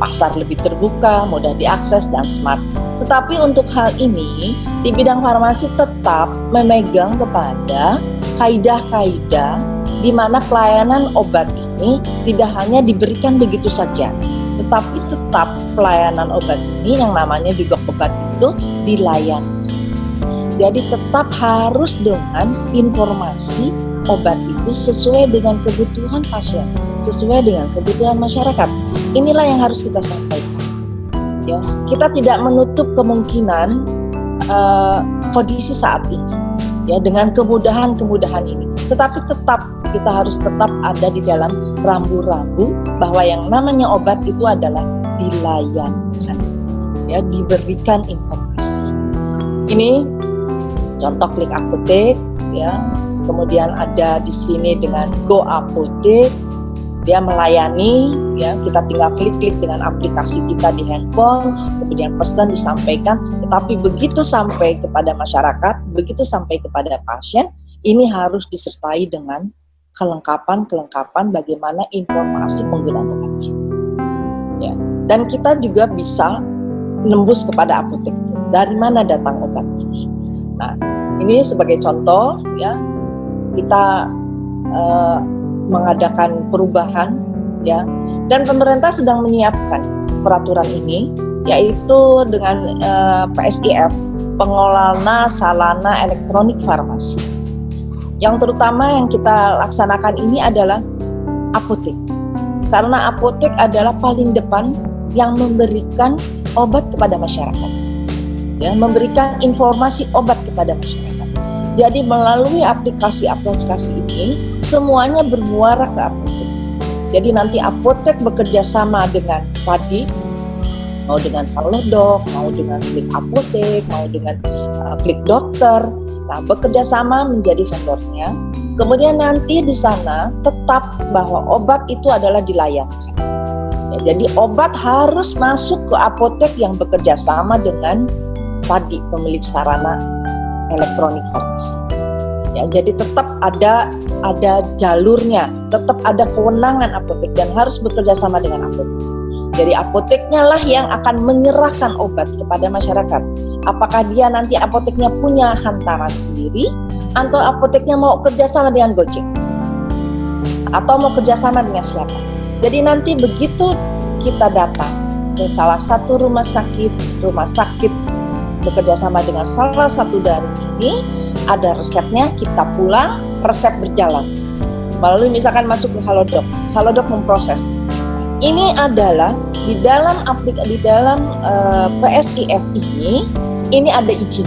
pasar lebih terbuka, mudah diakses dan smart. Tetapi untuk hal ini di bidang farmasi tetap memegang kepada kaidah-kaidah di mana pelayanan obat ini tidak hanya diberikan begitu saja, tetapi tetap pelayanan obat ini yang namanya juga obat itu dilayani. Jadi tetap harus dengan informasi obat itu sesuai dengan kebutuhan pasien, sesuai dengan kebutuhan masyarakat. Inilah yang harus kita sampaikan. Ya, kita tidak menutup kemungkinan kondisi saat ini. Ya, dengan kemudahan ini, tetapi tetap kita harus tetap ada di dalam rambu-rambu bahwa yang namanya obat itu adalah dilayankan, ya, diberikan informasi. Ini contoh Klik Apotek, ya. Kemudian ada di sini dengan Go Apotek, dia melayani, ya, kita tinggal klik-klik dengan aplikasi kita di handphone, kemudian pesan disampaikan, tetapi begitu sampai kepada masyarakat, begitu sampai kepada pasien, ini harus disertai dengan kelengkapan bagaimana informasi penggunaan obatnya. Ya. Dan kita juga bisa menembus kepada apotek, dari mana datang obat ini. Nah, ini sebagai contoh, ya, kita mengadakan perubahan ya. Dan pemerintah sedang menyiapkan peraturan ini, yaitu dengan PSIF, Pengelola Sarana Elektronik Farmasi. Yang terutama yang kita laksanakan ini adalah apotek, karena apotek adalah paling depan yang memberikan obat kepada masyarakat, ya, memberikan informasi obat kepada masyarakat. Jadi melalui aplikasi-aplikasi ini semuanya bermuara ke apotek. Jadi nanti apotek bekerja sama dengan Padi, mau dengan Halodoc, mau dengan Klik Apotek, mau dengan Klik Dokter. Nah, bekerja sama menjadi vendornya. Kemudian nanti di sana tetap bahwa obat itu adalah dilayangkan. Ya, jadi obat harus masuk ke apotek yang bekerja sama dengan Padi, pemilik sarana elektronik farmasi. Ya, jadi tetap ada jalurnya, tetap ada kewenangan apotek dan harus bekerja sama dengan apotek. Jadi apoteknya lah yang akan menyerahkan obat kepada masyarakat. Apakah dia nanti apoteknya punya hantaran sendiri, atau apoteknya mau kerjasama dengan Gojek, atau mau kerjasama dengan siapa. Jadi nanti begitu kita datang ke salah satu rumah sakit bekerja sama dengan salah satu dari ini, ada resepnya, kita pulang, resep berjalan. Melalui misalkan masuk ke Halodoc memproses. Ini adalah di dalam PSIF ini ada izin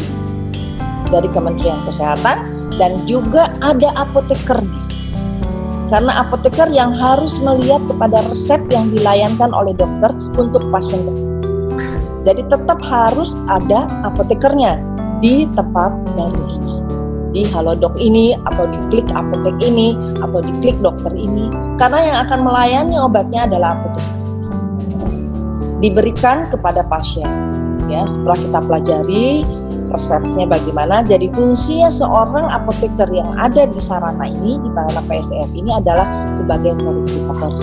dari Kementerian Kesehatan dan juga ada apotekernya. Karena apoteker yang harus melihat kepada resep yang dilayangkan oleh dokter untuk pasien tersebut. Jadi tetap harus ada apotekernya di tempat yang ini, di Halodoc ini, atau di Klik Apotek ini, atau di Klik Dokter ini. Karena yang akan melayani obatnya adalah apoteker. Diberikan kepada pasien. Ya, setelah kita pelajari resepnya bagaimana, jadi fungsinya seorang apoteker yang ada di sarana ini, di sarana PSIF ini adalah sebagai verifikator,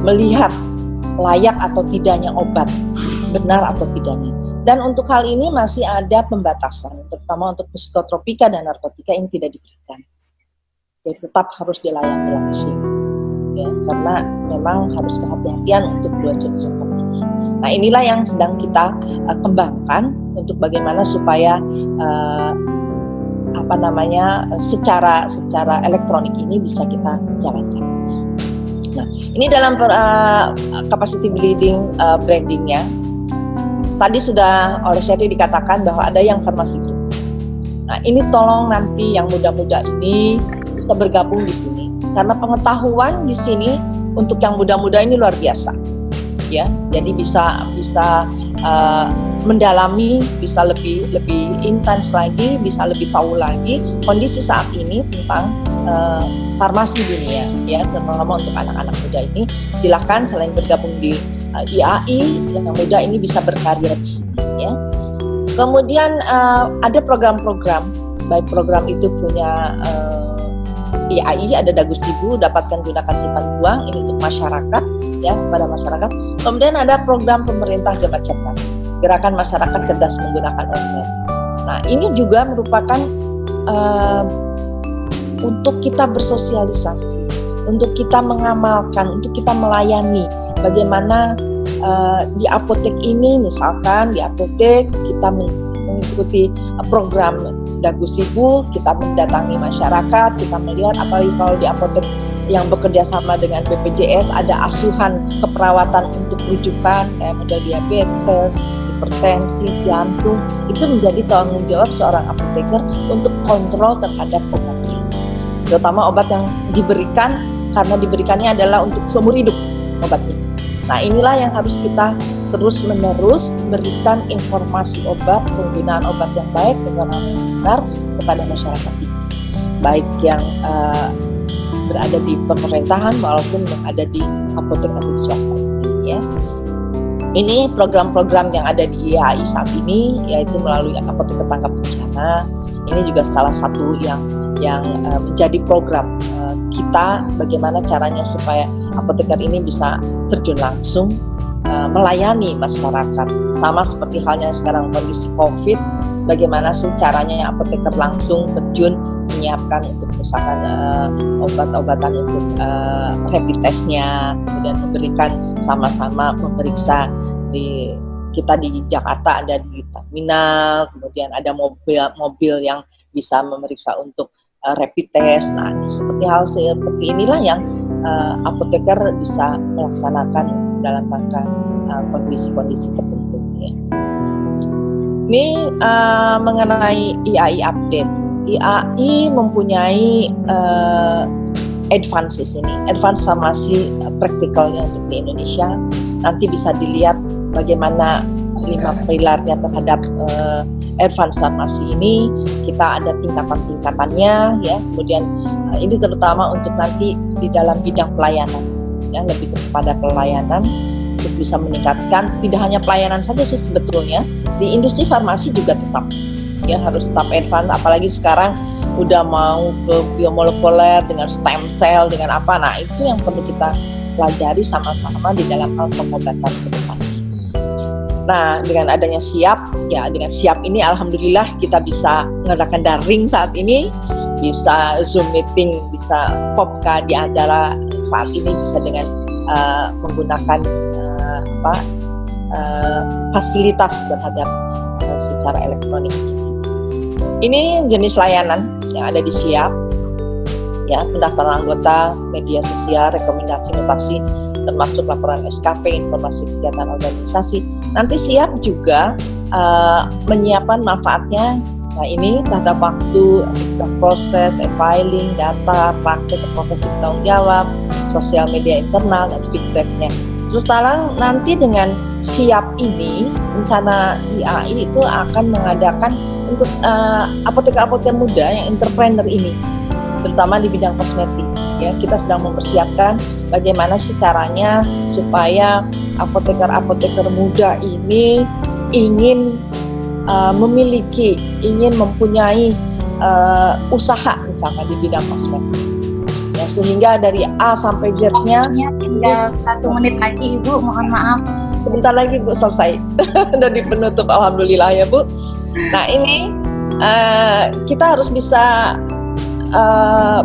melihat layak atau tidaknya obat, benar atau tidaknya. Dan untuk hal ini masih ada pembatasan, terutama untuk psikotropika dan narkotika ini tidak diberikan. Jadi tetap harus dilayani langsung, ya, karena memang harus kehati-hatian untuk dua jenis obat ini. Nah, inilah yang sedang kita kembangkan untuk bagaimana supaya secara elektronik ini bisa kita jalankan. Nah, ini dalam capacity building brandingnya. Tadi sudah oleh Sherry dikatakan bahwa ada yang farmasi group. Nah, ini tolong nanti yang muda-muda ini bisa bergabung di sini, karena pengetahuan di sini untuk yang muda-muda ini luar biasa, ya. Jadi bisa mendalami, bisa lebih intens lagi, bisa lebih tahu lagi kondisi saat ini tentang farmasi dunia, ya, terutama untuk anak-anak muda ini. Silakan selain bergabung di IAI, yang muda ini bisa berkarya di sini, ya. Kemudian ada program-program, baik program itu punya IAI, ada Dagusibu, dapatkan gunakan simpan uang, ini untuk masyarakat, ya, kepada masyarakat. Kemudian ada program pemerintah Gebat Cerdas, Gerakan Masyarakat Cerdas Menggunakan Online. Nah, ini juga merupakan untuk kita bersosialisasi, untuk kita mengamalkan, untuk kita melayani. Bagaimana di apotek ini, misalkan di apotek kita mengikuti program Dagusibu, kita mendatangi masyarakat, kita melihat apalagi kalau di apotek yang bekerja sama dengan BPJS ada asuhan keperawatan untuk rujukan kayak model diabetes, hipertensi, jantung. Itu menjadi tanggung jawab seorang apoteker untuk kontrol terhadap obatnya, terutama obat yang diberikan, karena diberikannya adalah untuk seumur hidup obat ini. Nah, inilah yang harus kita terus-menerus berikan informasi obat, penggunaan obat yang baik, penggunaan yang benar kepada masyarakat ini, baik yang berada di pemerintahan maupun yang ada di apotek atau di swasta ini, ya. Ini program-program yang ada di IAI saat ini, yaitu melalui apotek tanggap bencana. Ini juga salah satu yang menjadi program kita, bagaimana caranya supaya apoteker ini bisa terjun langsung melayani masyarakat. Sama seperti halnya sekarang kondisi COVID, bagaimana sih caranya apoteker langsung terjun menyiapkan untuk misalkan obat-obatan untuk rapid testnya, kemudian memberikan sama-sama memeriksa kita di Jakarta ada di terminal, kemudian ada mobil yang bisa memeriksa untuk rapid test. Nah, seperti hal seperti inilah yang apoteker bisa melaksanakan dalam rangka kondisi-kondisi tertentu. Ya. Ini mengenai IAI update. IAI mempunyai advances ini, advance farmasi praktikalnya untuk di Indonesia. Nanti bisa dilihat bagaimana 5 pilarnya terhadap advance farmasi ini. Kita ada tingkatan-tingkatannya, ya. Kemudian ini terutama untuk nanti di dalam bidang pelayanan, ya, lebih kepada pelayanan untuk bisa meningkatkan. Tidak hanya pelayanan saja sih sebetulnya, di industri farmasi juga tetap, ya, harus tetap advance. Apalagi sekarang udah mau ke biomolekuler dengan stem cell dengan apa. Nah, itu yang perlu kita pelajari sama-sama di dalam hal pengobatan ke depan. Nah, dengan adanya SIAP, ya, dengan SIAP ini alhamdulillah kita bisa mengadakan daring saat ini, bisa Zoom meeting, bisa POPKA di acara saat ini bisa dengan menggunakan fasilitas terhadap secara elektronik ini. Ini jenis layanan yang ada di SIAP, ya, pendaftaran anggota, media sosial, rekomendasi mutasi, termasuk laporan SKP, informasi kegiatan organisasi. Nanti SIAP juga menyiapkan manfaatnya. Nah, ini terhadap waktu, aktivitas proses, e-filing, data, praktek, profesi bertanggung jawab, sosial media internal, dan feedbacknya. Terus sekarang nanti dengan SIAP ini, rencana IAI itu akan mengadakan untuk apoteker-apoteker muda yang entrepreneur ini, terutama di bidang kosmetik. Ya, kita sedang mempersiapkan bagaimana sih caranya supaya apoteker-apoteker muda ini ingin memiliki, ingin mempunyai usaha misalnya di bidang kosmetik. Ya, sehingga dari A sampai Z-nya tinggal 1 menit lagi, Ibu, mohon maaf. Sebentar lagi, Bu, selesai. Udah di penutup, alhamdulillah ya, Bu. Nah, ini kita harus bisa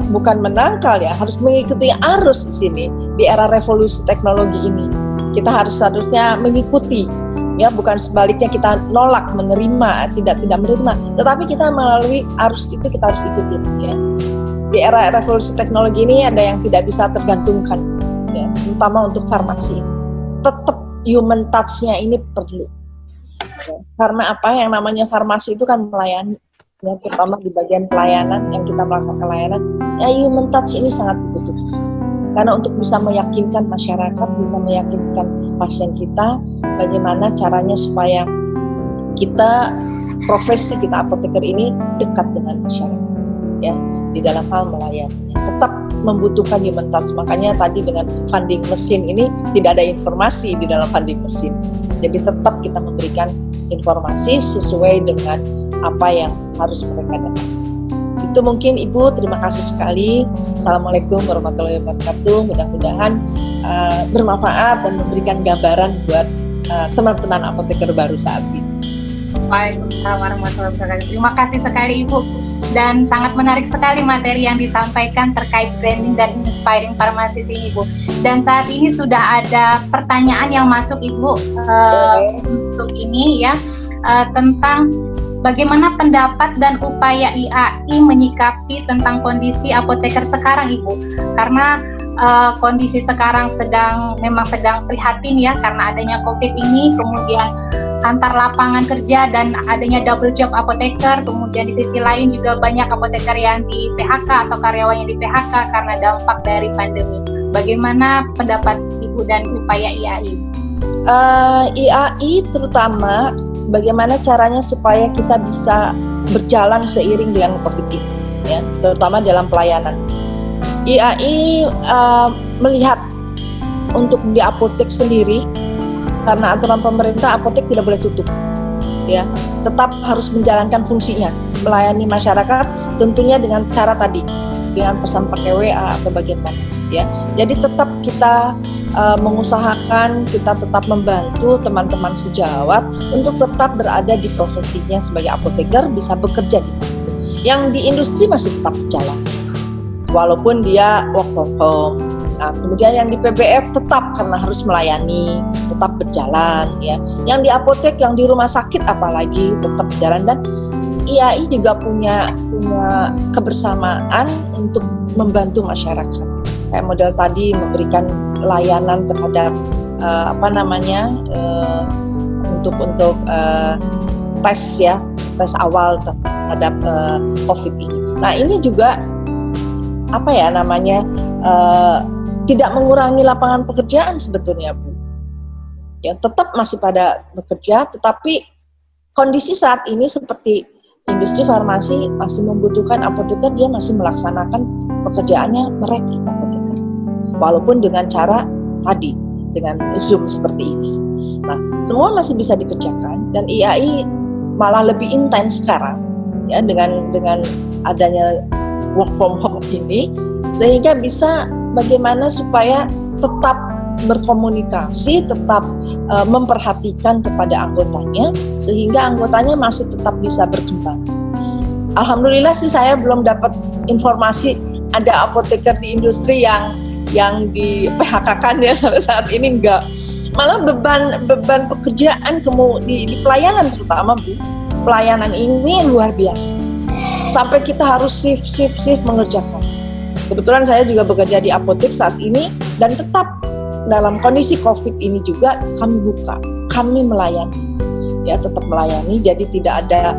bukan menangkal, ya, harus mengikuti arus di sini di era revolusi teknologi ini. Kita harusnya mengikuti, ya, bukan sebaliknya kita nolak, menerima, tidak menerima, tetapi kita melalui arus itu kita harus ikuti, ya. Di era revolusi teknologi ini ada yang tidak bisa tergantungkan, ya, terutama untuk farmasi. Tetap human touch-nya ini perlu, ya. Karena apa, yang namanya farmasi itu kan melayani, ya, terutama di bagian pelayanan yang kita melakukan pelayanan, ya, human touch ini sangat dibutuhkan. Karena untuk bisa meyakinkan masyarakat, bisa meyakinkan pasien kita, bagaimana caranya supaya kita, profesi kita apoteker ini dekat dengan masyarakat, ya, di dalam hal melayani. Tetap membutuhkan human touch. Makanya tadi dengan vending mesin ini tidak ada informasi di dalam vending mesin. Jadi tetap kita memberikan informasi sesuai dengan apa yang harus mereka dapatkan. Itu mungkin, Ibu, terima kasih sekali. Assalamualaikum warahmatullahi wabarakatuh. Mudah-mudahan bermanfaat dan memberikan gambaran buat teman-teman apoteker baru saat ini. Waalaikumsalam warahmatullahi wabarakatuh. Terima kasih sekali, Ibu. Dan sangat menarik sekali materi yang disampaikan terkait branding dan inspiring farmasis ini, Bu. Dan saat ini sudah ada pertanyaan yang masuk, Ibu, untuk ini, ya, tentang bagaimana pendapat dan upaya IAI menyikapi tentang kondisi apoteker sekarang, Ibu? Karena kondisi sekarang memang sedang prihatin, ya, karena adanya COVID ini, kemudian antar lapangan kerja dan adanya double job apoteker, kemudian di sisi lain juga banyak apoteker yang di PHK atau karyawan yang di PHK karena dampak dari pandemi. Bagaimana pendapat Ibu dan upaya IAI? IAI terutama bagaimana caranya supaya kita bisa berjalan seiring dengan COVID ini, ya, terutama dalam pelayanan. IAI melihat untuk di apotek sendiri, karena aturan pemerintah apotek tidak boleh tutup, ya, tetap harus menjalankan fungsinya, melayani masyarakat, tentunya dengan cara tadi, dengan pesan pakai WA atau bagaimana, ya. Jadi tetap kita mengusahakan, kita tetap membantu teman-teman sejawat untuk tetap berada di profesinya sebagai apoteker, bisa bekerja di situ. Yang di industri masih tetap jalan, walaupun dia work from home. Nah, kemudian yang di PBF tetap karena harus melayani, tetap berjalan ya. Yang di apotek, yang di rumah sakit apalagi tetap berjalan, dan IAI juga punya kebersamaan untuk membantu masyarakat. Kayak model tadi memberikan layanan terhadap untuk tes awal terhadap COVID ini. Nah, ini juga tidak mengurangi lapangan pekerjaan sebetulnya, Bu. Ya, tetap masih pada bekerja, tetapi kondisi saat ini seperti industri farmasi masih membutuhkan apoteker, dia masih melaksanakan pekerjaannya, merekrut apoteker. Walaupun dengan cara tadi, dengan Zoom seperti ini. Nah, semua masih bisa dikerjakan, dan IAI malah lebih intens sekarang ya dengan adanya work from home ini, sehingga bisa bagaimana supaya tetap berkomunikasi, tetap memperhatikan kepada anggotanya, sehingga anggotanya masih tetap bisa berkembang. Alhamdulillah sih saya belum dapat informasi ada apoteker di industri yang di PHK-kan ya sampai saat ini, enggak. Malah beban pekerjaan di pelayanan terutama, Bu. Pelayanan ini luar biasa. Sampai kita harus shift mengerjakan. Kebetulan saya juga bekerja di apotek saat ini, dan tetap dalam kondisi COVID ini juga kami buka, kami melayani, ya tetap melayani. Jadi tidak ada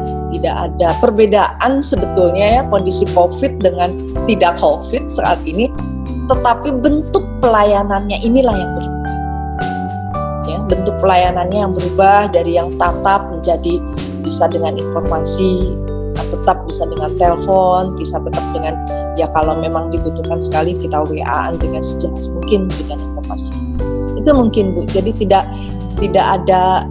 perbedaan sebetulnya ya kondisi COVID dengan tidak COVID saat ini, tetapi bentuk pelayanannya inilah yang berubah. Ya, bentuk pelayanannya yang berubah dari yang tatap menjadi bisa dengan informasi, tetap bisa dengan telepon, bisa tetap dengan ya kalau memang dibutuhkan sekali kita WA-an dengan sejelas mungkin dengan informasi. Itu mungkin, Bu. Jadi tidak ada,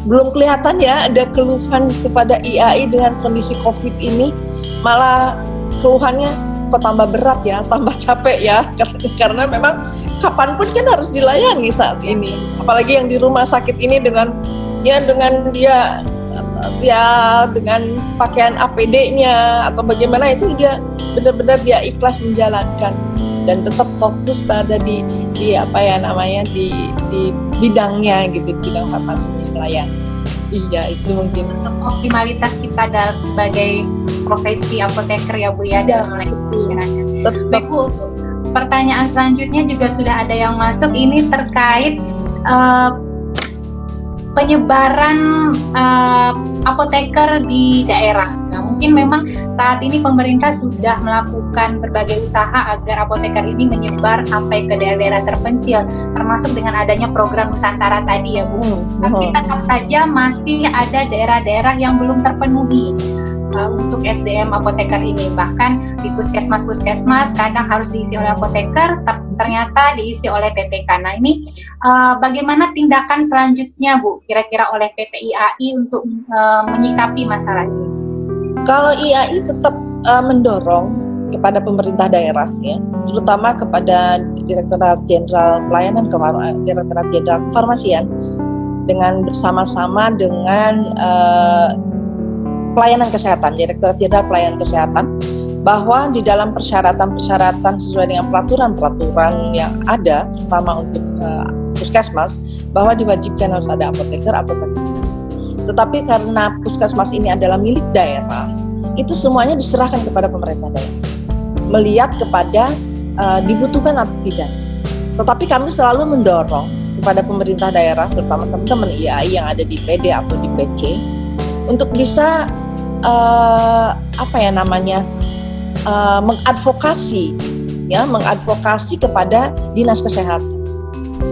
belum kelihatan ya ada keluhan kepada IAI dengan kondisi COVID ini. Malah keluhannya kok tambah berat ya, tambah capek ya, karena memang kapanpun kan harus dilayani saat ini. Apalagi yang di rumah sakit ini dengan dengan pakaian APD-nya atau bagaimana, itu dia benar-benar dia ikhlas menjalankan dan tetap fokus pada di bidangnya gitu, bidang farmasinya melayani. Iya, itu mungkin untuk optimalitas kita dalam sebagai profesi apoteker ya, Bu ya, dalam masyarakat. Baik, Bu, pertanyaan selanjutnya juga sudah ada yang masuk, ini terkait penyebaran apoteker di daerah. Nah, mungkin memang saat ini pemerintah sudah melakukan berbagai usaha agar apoteker ini menyebar sampai ke daerah-daerah terpencil, termasuk dengan adanya program Nusantara tadi ya, Bu. Tapi tetap saja masih ada daerah-daerah yang belum terpenuhi untuk SDM apoteker ini. Bahkan di puskesmas kadang harus diisi oleh apoteker, ternyata diisi oleh PPK. Nah, ini bagaimana tindakan selanjutnya, Bu, kira-kira oleh PT IAI untuk menyikapi masalah ini? Kalau IAI tetap mendorong kepada pemerintah daerah, ya, terutama kepada Direktorat Jenderal Pelayanan Direktorat Jenderal Kefarmasian, dengan bersama-sama dengan Pelayanan Kesehatan, Direktorat Jenderal Pelayanan Kesehatan, bahwa di dalam persyaratan sesuai dengan peraturan yang ada, terutama untuk puskesmas, bahwa diwajibkan harus ada apoteker atau tidak. Tetapi karena puskesmas ini adalah milik daerah, itu semuanya diserahkan kepada pemerintah daerah, melihat kepada dibutuhkan atau tidak. Tetapi kami selalu mendorong kepada pemerintah daerah, terutama teman-teman IAI yang ada di PD atau di PC, untuk bisa mengadvokasi kepada dinas kesehatan,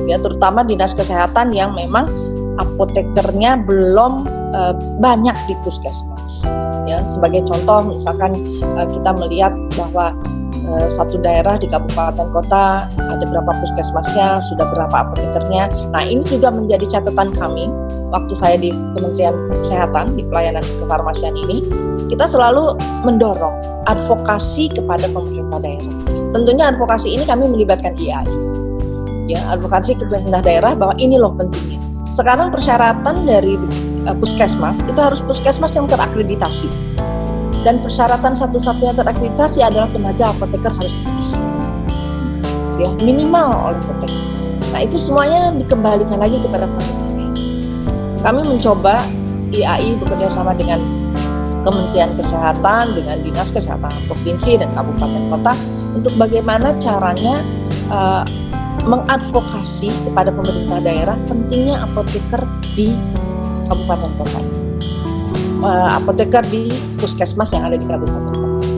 ya, terutama dinas kesehatan yang memang apotekernya belum banyak di puskesmas. Ya, sebagai contoh, misalkan kita melihat bahwa satu daerah di kabupaten kota ada berapa puskesmasnya, sudah berapa apotekernya. Nah, ini juga menjadi catatan kami waktu saya di Kementerian Kesehatan di pelayanan kefarmasian ini. Kita selalu mendorong advokasi kepada pemerintah daerah. Tentunya advokasi ini kami melibatkan IAI. Ya, advokasi ke pemerintah daerah bahwa ini loh pentingnya. Sekarang persyaratan dari puskesmas itu harus puskesmas yang terakreditasi. dan persyaratan satu-satunya terakreditasi adalah tenaga apoteker harus terisi, ya minimal oleh apoteker. Nah itu semuanya dikembalikan lagi kepada pemerintah daerah. Kami mencoba IAI bekerja sama dengan Kementerian Kesehatan, dengan Dinas Kesehatan Provinsi dan Kabupaten Kota untuk bagaimana caranya mengadvokasi kepada pemerintah daerah pentingnya apoteker di kabupaten kota ini, apoteker di puskesmas yang ada di kabupaten kota ini.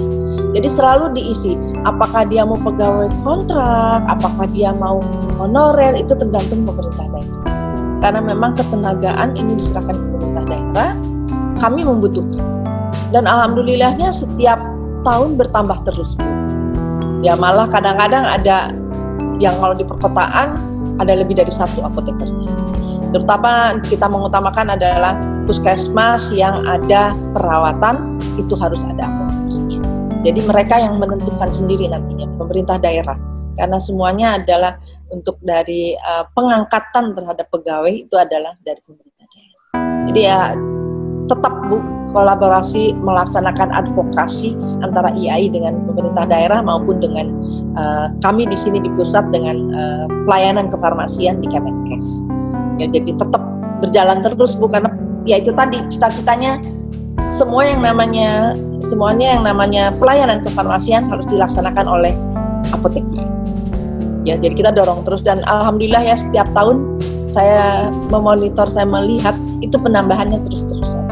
Jadi selalu diisi, apakah dia mau pegawai kontrak, apakah dia mau honorer, itu tergantung pemerintah daerah. Karena memang ketenagaan ini diserahkan ke pemerintah daerah, kami membutuhkan. Dan alhamdulillahnya setiap tahun bertambah terus, Bu. Ya malah kadang-kadang ada yang kalau di perkotaan ada lebih dari satu apotekernya. Terutama kita mengutamakan adalah puskesmas yang ada perawatan, itu harus ada apotekernya. Jadi mereka yang menentukan sendiri nantinya, pemerintah daerah. Karena semuanya adalah untuk dari pengangkatan terhadap pegawai itu adalah dari pemerintah daerah. Jadi ya tetap Bu, kolaborasi melaksanakan advokasi antara IAI dengan pemerintah daerah maupun dengan kami di sini di pusat dengan pelayanan kefarmasian di Kemenkes. Ya, jadi tetap berjalan terus Bu, karena ya itu tadi cita-citanya semuanya yang namanya pelayanan kefarmasian harus dilaksanakan oleh apoteker. Ya, jadi kita dorong terus dan alhamdulillah ya setiap tahun saya memonitor, saya melihat itu penambahannya terus-terusan.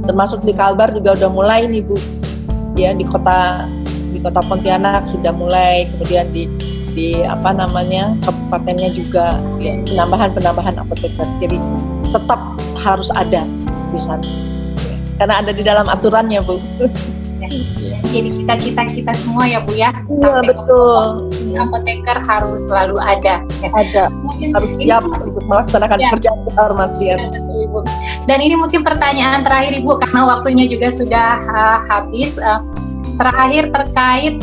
Termasuk di Kalbar juga udah mulai nih Bu, ya di kota Pontianak sudah mulai, kemudian di kabupatennya juga ya, penambahan apoteker. Jadi tetap harus ada di sana, ya. Karena ada di dalam aturannya Bu. Jadi cita-cita kita semua ya Bu ya. Iya betul. Apoteker harus selalu ada. Ada, harus siap untuk melaksanakan pekerjaan kefarmasian. Dan ini mungkin pertanyaan terakhir Ibu karena waktunya juga sudah habis. Terakhir terkait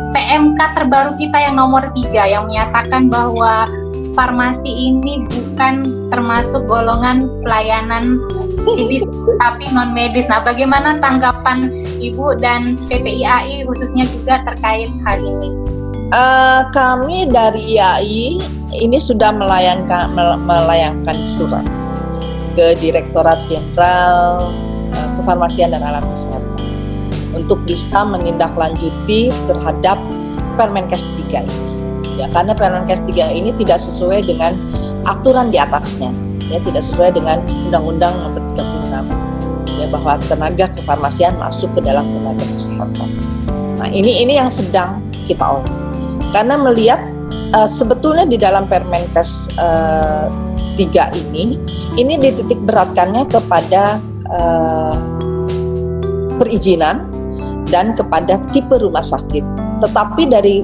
PMK terbaru kita yang nomor 3 yang menyatakan bahwa farmasi ini bukan termasuk golongan pelayanan medis tapi non medis. Nah, bagaimana tanggapan Ibu dan PPIAI khususnya juga terkait hal ini? Kami dari IAI ini sudah melayangkan surat ke Direktorat Jenderal Kefarmasian dan Alat Kesehatan untuk bisa menindaklanjuti terhadap Permenkes 3 ini. Ya, karena Permenkes 3 ini tidak sesuai dengan aturan di atasnya, ya tidak sesuai dengan Undang-Undang Nomor 36, ya bahwa tenaga kefarmasian masuk ke dalam tenaga kesehatan. Nah, ini yang sedang kita olah. Karena melihat sebetulnya di dalam Permenkes 3 ini dititik beratkannya kepada perizinan dan kepada tipe rumah sakit. Tetapi dari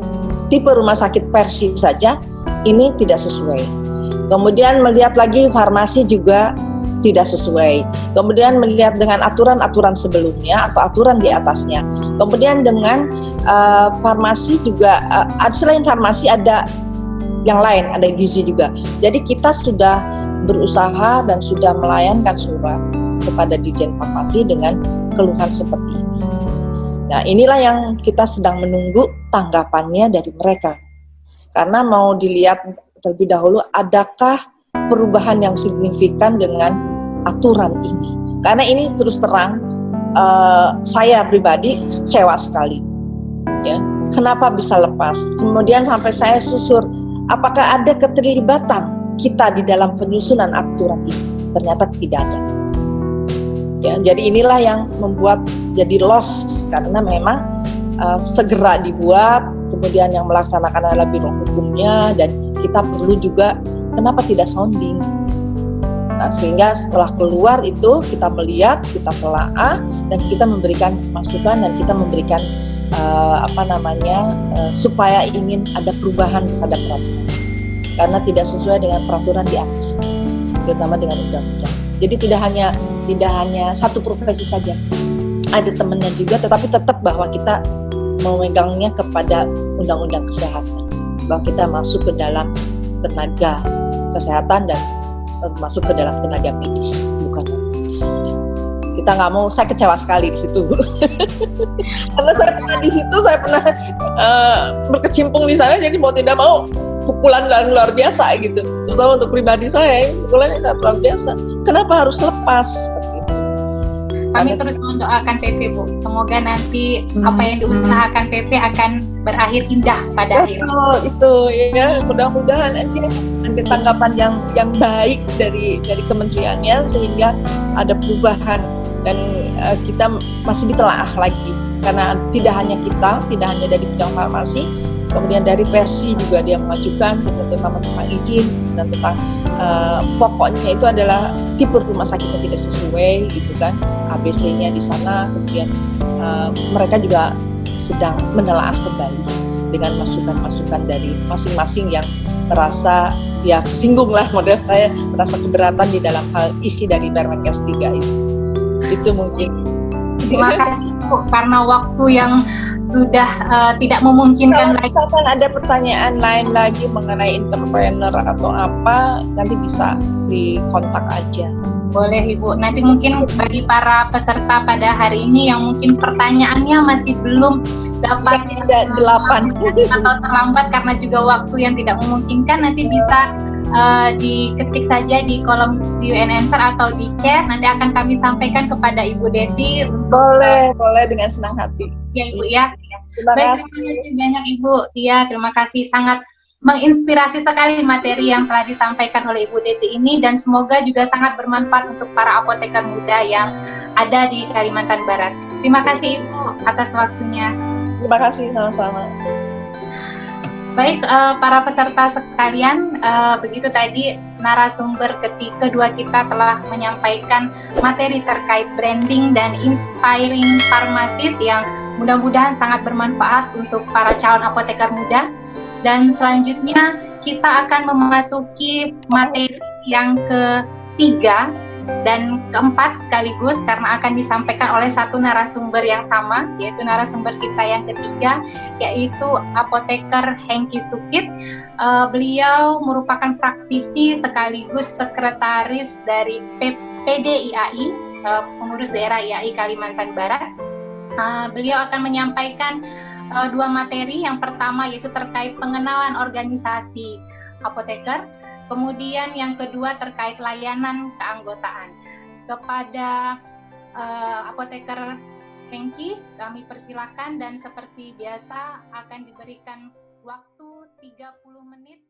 tipe rumah sakit Persi saja ini tidak sesuai. Kemudian melihat lagi farmasi juga tidak sesuai. Kemudian melihat dengan aturan-aturan sebelumnya atau aturan di atasnya. Kemudian dengan farmasi juga selain farmasi ada yang lain, ada gizi juga. Jadi kita sudah berusaha dan sudah melayangkan surat kepada Dirjen Farmasi dengan keluhan seperti ini. Nah, inilah yang kita sedang menunggu tanggapannya dari mereka. Karena mau dilihat terlebih dahulu adakah perubahan yang signifikan dengan aturan ini. Karena ini terus terang saya pribadi kecewa sekali. Ya, kenapa bisa lepas? Kemudian sampai saya susur, apakah ada keterlibatan kita di dalam penyusunan aturan ini? Ternyata tidak ada. Ya, jadi inilah yang membuat jadi loss karena memang segera dibuat, kemudian yang melaksanakan adalah biro hukumnya dan kita perlu juga kenapa tidak sounding. Nah, sehingga setelah keluar itu kita melihat, kita telaah dan kita memberikan masukan dan kita memberikan supaya ingin ada perubahan terhadap peraturan karena tidak sesuai dengan peraturan di atas, terutama dengan undang-undang. Jadi tidak hanya satu profesi saja, ada temannya juga, tetapi tetap bahwa kita memegangnya kepada undang-undang kesehatan, bahwa kita masuk ke dalam tenaga kesehatan dan masuk ke dalam tenaga medis, bukan medis. kita nggak mau, saya kecewa sekali di situ. Karena saya pernah di situ, saya pernah berkecimpung di sana, jadi mau tidak mau pukulan dan luar biasa gitu. Terutama untuk pribadi saya, pukulannya sangat luar biasa. Kenapa harus lepas? Seperti itu. Kami terus mendoakan PP, Bu. Semoga nanti apa yang diusahakan PP akan berakhir indah pada akhirnya. Itu ya, mudah-mudahan aja nanti tanggapan yang baik dari kementeriannya sehingga ada perubahan dan kita masih ditelaah lagi, karena tidak hanya dari bidang farmasi, kemudian dari Persi juga dia mengajukan tentang izin dan tentang pokoknya itu adalah tipe rumah sakitnya tidak sesuai gitu kan, ABC-nya di sana. Kemudian mereka juga sedang menelaah kembali dengan masukan-masukan dari masing-masing yang merasa ya kesinggung lah, model saya merasa keberatan di dalam hal isi dari Permenkes 3 itu mungkin. Terima kasih Bu, karena waktu yang sudah tidak memungkinkan kalau misalkan ada pertanyaan lain lagi mengenai entrepreneur atau apa, nanti bisa dikontak aja. Boleh Ibu, nanti mungkin bagi para peserta pada hari ini yang mungkin pertanyaannya masih belum dapat ada 8 atau terlambat karena juga waktu yang tidak memungkinkan, nanti bisa diketik saja di kolom Q&A answer atau di chat, nanti akan kami sampaikan kepada Ibu Desi. Boleh dengan senang hati. Ya Ibu ya. Terima Baik, kasih. terima kasih banyak Ibu. Ya, terima kasih, sangat menginspirasi sekali materi yang telah disampaikan oleh Ibu Desi ini, dan semoga juga sangat bermanfaat untuk para apoteker muda yang ada di Kalimantan Barat. Terima kasih Ibu atas waktunya. Terima kasih, sama-sama. Baik, para peserta sekalian, begitu tadi narasumber kedua kita telah menyampaikan materi terkait branding dan inspiring farmasis yang mudah-mudahan sangat bermanfaat untuk para calon apoteker muda. Dan selanjutnya kita akan memasuki materi yang ketiga dan keempat sekaligus, karena akan disampaikan oleh satu narasumber yang sama, yaitu narasumber kita yang ketiga, yaitu apoteker Hengki Sukit. Beliau merupakan praktisi sekaligus sekretaris dari PDIAI, pengurus daerah IAI Kalimantan Barat. Beliau akan menyampaikan dua materi. Yang pertama yaitu terkait pengenalan organisasi apoteker, kemudian yang kedua terkait layanan keanggotaan. Kepada apoteker Hengki kami persilakan, dan seperti biasa akan diberikan waktu 30 menit